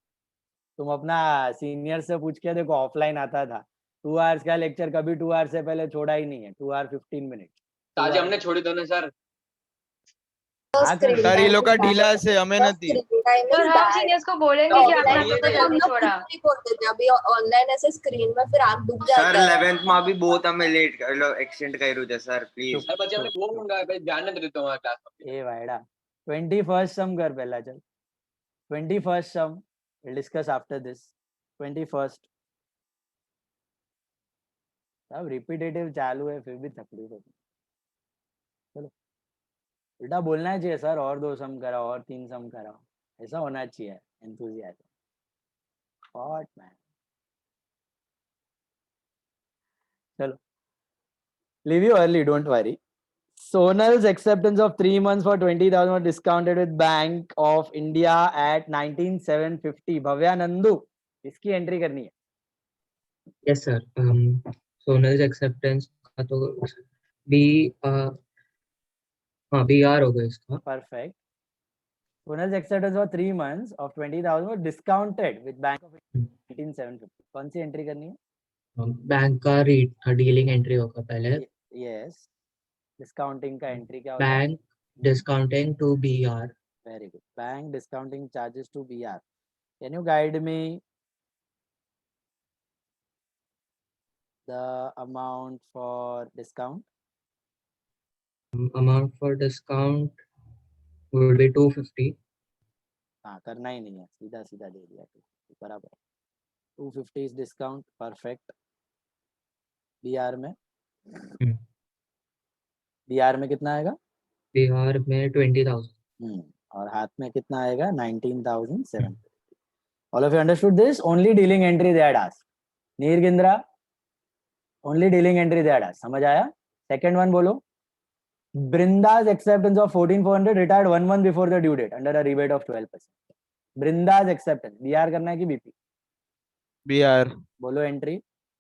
तुम अपना सीनियर से पूछ के देखो, ऑफलाइन आता था. 2 hours का लेक्चर कभी 2 hours से पहले छोड़ा ही नहीं है. 2 hour 15 minutes. આજે અમને છોડી દો ને સર. सर ये लोग का ढीला से हमें नहीं. और हम सीनियर्स को बोलेंगे कि आपने हम लोग को जल्दी छोड़ा. अभी ऑनलाइन ऐसे स्क्रीन में फिर आंख डूब जाता સર है. 11th માં બી બહુ તમે લેટ એક્સટેન્ડ કર્યું છે સર પ્લીઝ. સર પછી અમને બહુ ઊંઘ આવે, પછી ધ્યાન નથી દેતો અમારા ક્લાસમાં. ए वायड़ा. 21st सम कर पहला चल. 21st some we'll discuss after this. 21st. अब रिपीटेटिव चालू है फिर भी तकलीफ होती है. चलो उल्टा बोलना चाहिए सर, और 2 सम कराओ और 3 सम कराओ. ऐसा होना चाहिए. एंथुसियाज्म. What man. चलो leave you early, don't worry. Sonal's acceptance of 3 months for 20,000 was discounted with Bank of India at 19,750. Bhavya Nandu इसकी एंट्री करनी है. Yes sir. Sonal's acceptance का तो BR होगा इसका. Perfect. Sonal's acceptance for 3 months of 20,000 was discounted with Bank of India 19,750. कौन सी entry करनी है? बैंक का डीलिंग एंट्री होगा पहले. Yes. डिस्काउंटिंग का एंट्री क्या होता है? Bank discounting to BR. Very good. Bank discounting charges to BR. Can you guide me the amount for discount? Amount for discount would be 250. हाँ करना ही नहीं है, सीधा सीधा दे दिया. बराबर. 250 is discount. Perfect. BR में BR में कितना आएगा? BR में 20,000. और हाथ में कितना आएगा? 19,750. All of you understood this? Only dealing entry they had asked. नीर गिंद्रा, only dealing entry they had asked. समझ आया? Second one बोलो. Brinda's acceptance of 14,400 retired 1 month before the due date under a rebate of 12%. Brinda's acceptance. BR करना है कि BP? BR. बोलो entry.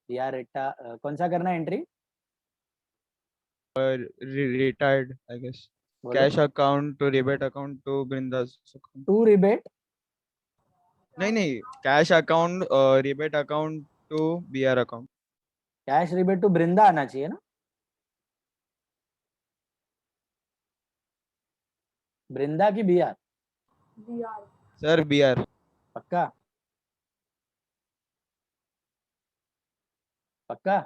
BR Rita कौन सा करना है entry? Retired I guess. Cash account to rebate account to Brinda's account. To rebate? नहीं cash account rebate account to BR account. Cash rebate to Brinda आना चाहिए ना? Brinda की BR? BR. Sir BR. पक्का? पक्का?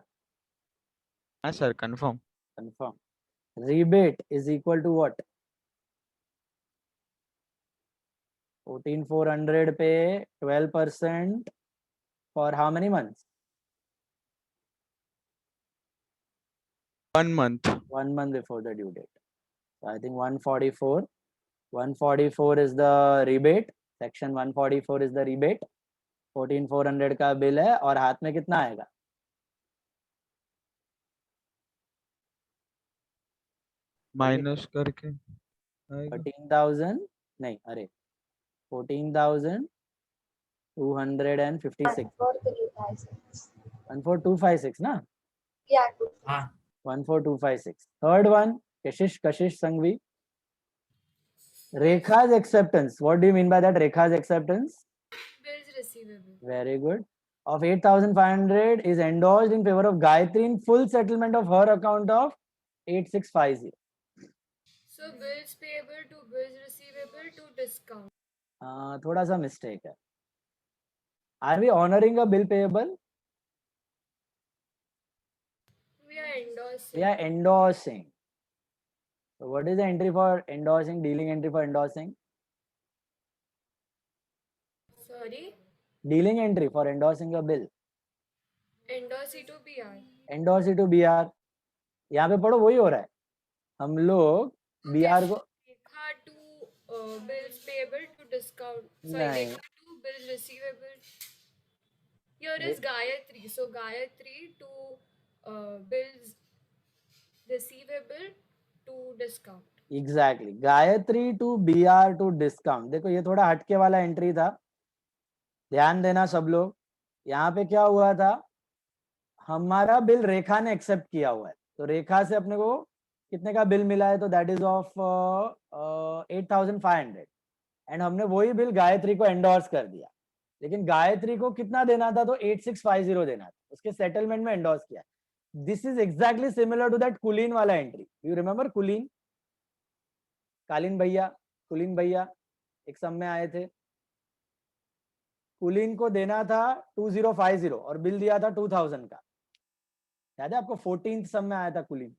हाँ sir, confirm. Confirm. Rebate is equal to what? 14,400 पे 12% for how many months? 1 month. 1 month before the due date. So I think 144. 144 is the rebate. Section 144 is the rebate. 14,400 का bill है और हाथ में कितना आएगा? माइनस करके आएगा. 13,000 नहीं, अरे 14,256. 14356. 14256 ना? Yeah. 14256. Third one, Kashish Sanghvi. Rekha's acceptance. What do you mean by that? Rekha's acceptance? Bills receivable. Very good. Of 8,500 is endorsed in favor of Gayatri in full settlement of her account of 8650. So bills payable to bills receivable to discount. थोड़ा सा mistake है. Are we honoring a bill payable? We are endorsing. We are endorsing. So what is the entry for endorsing? Dealing entry for endorsing? Sorry. Dealing entry for endorsing a bill. Endorse to BR. Endorse to BR. यहाँ पे पढ़ो वही हो रहा है. हम लोग BR को Rekha to bills payable to discount. Sorry, नहीं. Rekha to bills receivable. Here is Gayatri. So Gayatri to bills receivable to discount. Exactly. Gayatri to BR to discount. देखो ये थोड़ा हटके वाला एंट्री था. ध्यान देना सब लोग. यहाँ पे क्या हुआ था? हमारा बिल रेखा ने एक्सेप्ट किया हुआ है. तो रेखा से अपने को कितने का बिल मिला है? तो दैट इज ऑफ 8,500 एंड हमने वही बिल गायत्री को एंडोर्स कर दिया. लेकिन गायत्री को कितना देना था? तो 8650 देना था. उसके सेटलमेंट में एंडोर्स किया. This is exactly similar to that Kulin वाला एंट्री. यू रिमेंबर कुलीन? कालीन भैया, कुलीन भैया एक सम में आए थे. कुलीन को देना था 2050 और बिल दिया था 2000 का. याद है आपको? 14th सम में आया था कुलीन.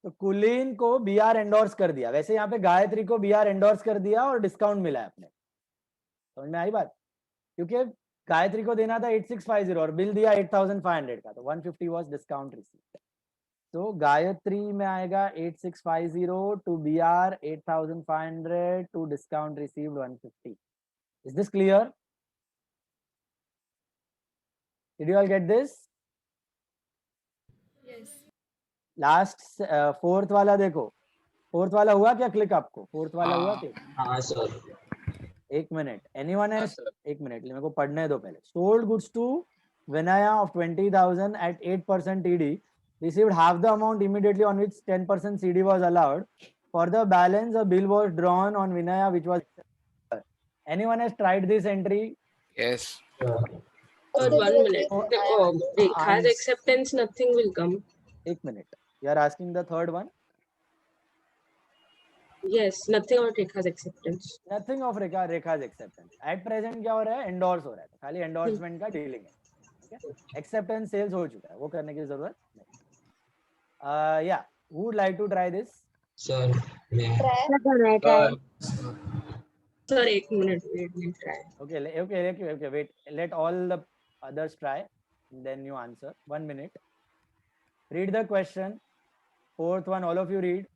तो कुलीन को बीआर एंडोर्स कर दिया. वैसे यहाँ पे गायत्री को बीआर एंडोर्स कर दिया और डिस्काउंट मिला है अपने. समझ में आई बात? क्योंकि गायत्री को देना था 8650 और बिल दिया 8500 का. तो 150 वाज डिस्काउंट रिसीव्ड. तो गायत्री में आएगा 8650 to BR 8500 to discount received 150. Is this clear? Did you all get this? Yes. Last fourth वाला देखो. फोर्थ वाला हुआ क्या क्लिक आपको? फोर्थ वाला हुआ क्लिक? हाँ सर. एक मिनट. Anyone else? एक मिनट मेरे को पढ़ने दो पहले. Sold goods to Vinaya of 20,000 at 8% TD. Received half the amount immediately on which 10% CD was allowed. For the balance, a bill was drawn on Vinaya which was. Anyone has tried this entry? Yes. For 1 minute. Rekha's acceptance, nothing will come. एक minute. You are asking the third one? Yes, nothing about Rekha's acceptance. Nothing of Rekha's acceptance. At present क्या हो रहा है? Endorse हो रहा है. खाली endorsement का dealing है. Acceptance sales हो चुका है. वो करने की जरूरत नहीं. Yeah. Who would like to try this? Sir, Sir, 1 minute. Let me try. Okay. Wait. Let all the others try. Then you answer. 1 minute. Read the question. Fourth one, all of you read.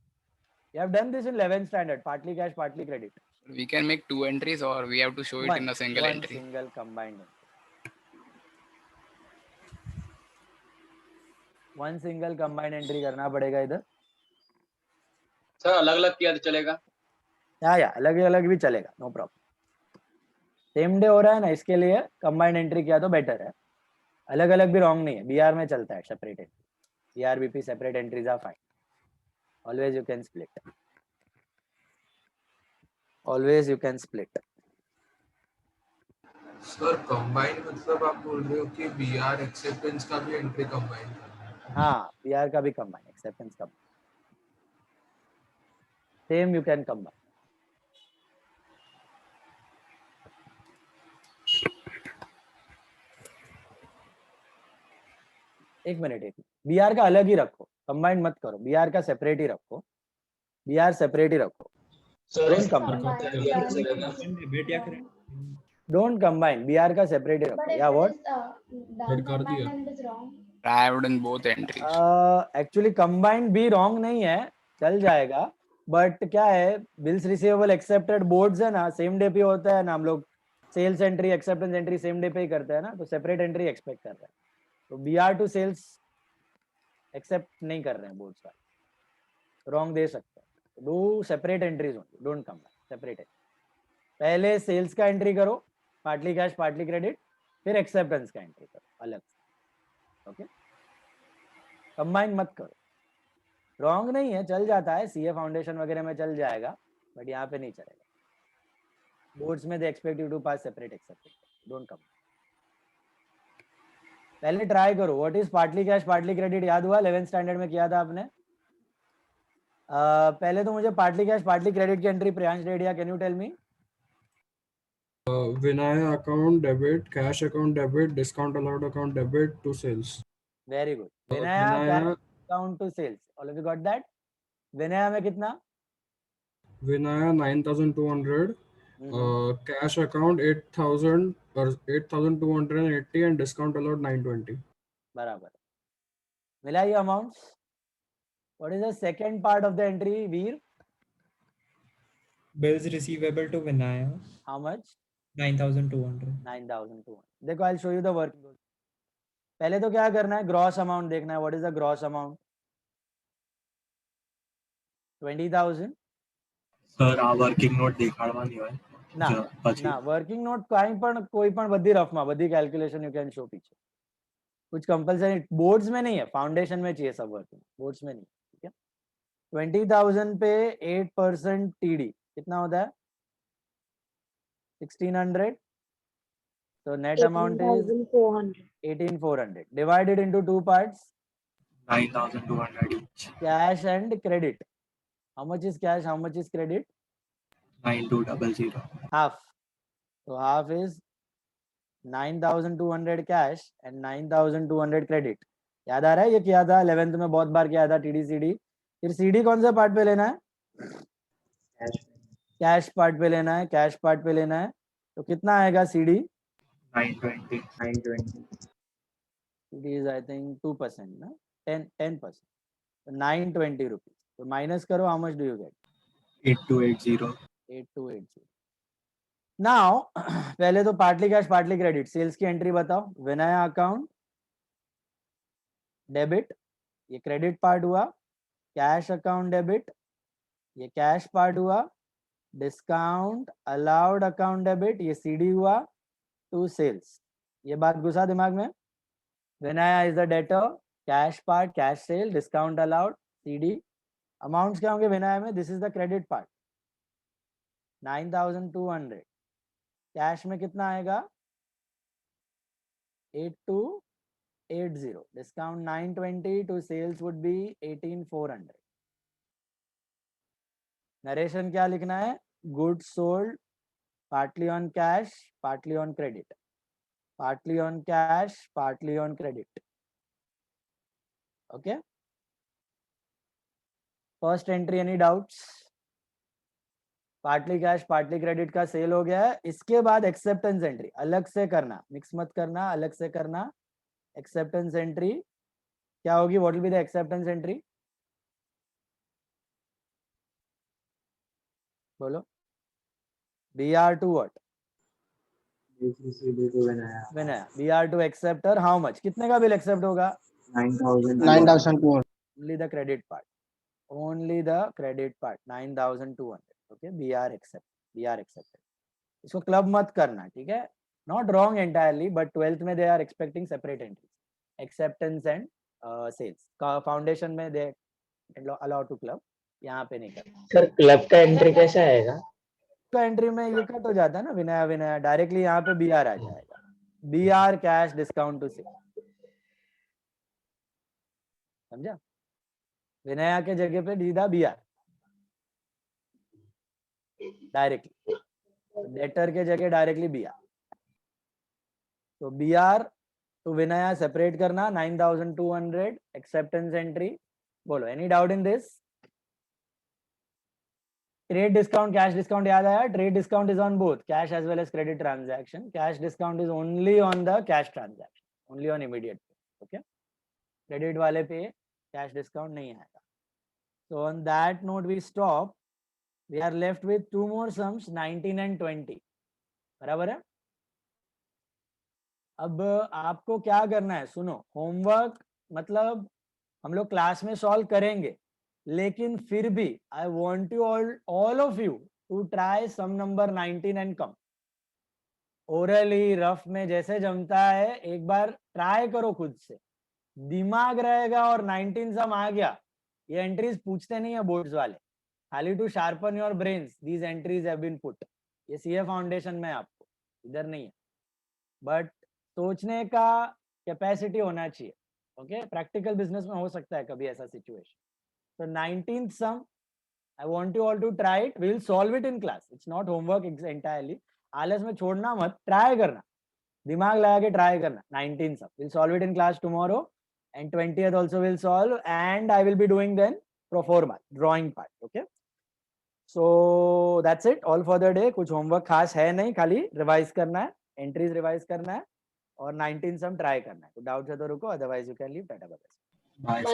You have done this in 11th standard. Partly cash, partly credit. We can make 2 entries or we have to show it in a single entry. One single combined entry. One single combined entry करना पड़ेगा इधर. Sir अलग अलग किया तो चलेगा? या अलग अलग भी चलेगा. No problem. सेम डे हो रहा है ना, इसके लिए कंबाइंड एंट्री किया तो बेटर है. अलग अलग भी रॉन्ग नहीं है. बीआर में चलता है separate entry. BR BP separate entries are fine. Always you can split. Always you can split. Sir combine मतलब आप बोल रहे हो कि बीआर एक्सेप्टेंस का भी एंट्री कंबाइन करना है? हाँ, बीआर का भी कंबाइन, एक्सेप्टेंस का सेम यू कैन कंबाइन. एक मिनट बी आर का अलग ही रखो, कंबाइंड मत करो, बी आर का सेपरेट ही रखो, बी आर सेपरेट ही रखो, don't combine, don't combine, B R का सेपरेट ही रखो. या what? Arrived in both entries. Actually combined भी रॉन्ग नहीं है, चल जाएगा, बट क्या है, बिल्स रिसीवेबल एक्सेप्टेड बोर्ड्स है ना, सेम डे पे होता है ना, हम लोग sales entry acceptance entry same day पे ही करते हैं ना, तो सेपरेट एंट्री एक्सपेक्ट कर रहे हैं, तो B R to sales accept नहीं कर रहे हैं बोर्ड्स का, रॉन्ग दे सकते हैं, do separate entries only, don't combine, separate है. पहले सेल्स का एंट्री करो, पार्टली कैश पार्टली क्रेडिट, फिर एक्सेप्टेंस का एंट्री करो अलग से. ओके, कंबाइन मत करो, रॉन्ग नहीं है, चल जाता है, सीए फाउंडेशन वगैरह में चल जाएगा, बट यहाँ पे नहीं चलेगा. बोर्ड्स में they expect you to pass separate accepted, don't come. पहले ट्राई करो, what is partly cash partly credit याद हुआ? 11th स्टैंडर्ड में किया था आपने. पहले तो मुझे पार्टली कैश पार्टली क्रेडिट की entry Priyansh Radia, can you tell me? Vinaya account debit, cash account debit, discount allowed account debit to sales. Very good. Vinaya cash account to sales. All of you got that? Vinaya में कितना? Vinaya 9,200, cash account 8,000 or 8,280 and discount allowed 920. बराबर. मिला ये amounts? What is the second part of the entry, Veer? Bills receivable to Vinaya. How much? 9,200. 9,200. देखो, I'll show you the work. पहले तो क्या करना है, ग्रॉस अमाउंट देखना है. What is the gross amount? 20,000. Sir આ વર્કિંગ નોટ દેખાડવાની હોય ના પછી ના, વર્કિંગ નોટ કોઈ પણ બધી રફમાં બધી कैलकुलेशन यू कैन शो पीछे, कुछ कंपलसरी बोर्ड्स में नहीं है, फाउंडेशन में चाहिए सब वर्किंग, बोर्ड्स में नहीं. ठीक है, 20,000 पे 8% टीडी कितना होता है? 1,600. So net amount is 18,400 divided into two parts. 9,200 each. Cash and credit. How much is cash? How much is credit? 9,200. Half. So half is 9,200 cash and 9,200 credit. याद आ रहा है? ये किया था 11th में, बहुत बार किया था TD CD. फिर CD कौन से पार्ट पे लेना है? कैश पार्ट पे लेना है, कैश पार्ट पे लेना है. तो कितना आएगा CD? 920. It is I think 2% ना, 10%. So 920 rupees. So minus करो, how much do you get? 8,280. 8,280. Now पहले तो partly cash partly credit, sales की एंट्री बताओ. विनया अकाउंट डेबिट, ये क्रेडिट पार्ट हुआ. कैश अकाउंट डेबिट, ये कैश पार्ट हुआ. डिस्काउंट अलाउड अकाउंट डेबिट, ये सीडी हुआ. टू सेल्स, ये बात घुसा दिमाग में. Vinaya is the debtor, cash part cash sale, discount allowed CD. Amounts क्या होंगे विनया में? This is the credit part 9,200. Cash में कितना आएगा? 8,280. Discount 920 to sales would be 18,400. Narration क्या लिखना है? Goods sold partly on cash, partly on credit. Partly on cash, partly on credit. Okay. First entry, any doubts? Partly cash, partly credit का cell हो गया है. इसके बाद एक्सेप्टेंस एंट्री अलग से करना, मिक्स मत करना, अलग से करना. एक्सेप्टेंस एंट्री क्या होगी? What will be the acceptance entry? बोलो. BR to what? Vinaya. BR to acceptor. How much? कितने का बिल एक्सेप्ट होगा? 9,200. Only the credit part. Only the credit part. 9,200. Okay. BR accept. BR accepted. इसको club मत करना, ठीक है? Not wrong entirely, but 12th में they are expecting separate entries. Acceptance and sales. Foundation में they allowed to club. यहाँ पे नहीं करना. सर क्लब का एंट्री कैसे आएगा? का एंट्री में ये कट हो जाता है ना, विनया विनया डायरेक्टली यहाँ पे BR आ जाएगा. BR cash discount to sale. समझा? विनया के जगह पे सीधा BR डायरेक्टली, डेटर के जगह डायरेक्टली BR. तो BR तो विनया सेपरेट करना 9200 एक्सेप्टेंस एंट्री. बोलो, any doubt in this? Trade discount, cash discount याद आया? Trade discount is on both cash as well as credit transaction. Cash discount is only on the cash transaction, only on immediate. Okay, credit वाले पे cash discount नहीं आएगा. So on that note we stop. We are left with two more sums, 19 and 20. बराबर है? अब आपको क्या करना है, सुनो. होमवर्क मतलब हम लोग क्लास में सॉल्व करेंगे, लेकिन फिर भी आई want you all of you to try sum number 19 and come. Orally rough में जैसे जमता है, एक बार ट्राई करो खुद से, दिमाग रहेगा. और 19 सम आ गया, ये एंट्रीज पूछते नहीं है बोर्ड्स वाले, खाली to sharpen your brains these entries have been put. ये सीए फाउंडेशन में आपको इधर नहीं है, बट सोचने का कैपेसिटी होना चाहिए. ओके, प्रैक्टिकल बिजनेस में हो सकता है कभी ऐसा सिचुएशन. तो 19th sum I want you all to try it. We will solve it in class. It's not homework entirely. आलस में छोड़ना मत, ट्राई करना, दिमाग लगा के ट्राई करना. 19th sum we'll solve it in class tomorrow, and 20th also will solve, and I will be doing then pro forma drawing part. Okay, so that's it all for the day. कुछ homework खास है नहीं, खाली revise करना है, entries revise करना है और 19 सम ट्राई करना है. तो डाउट है तो रुको, otherwise you can leave. Tata bye. Bye.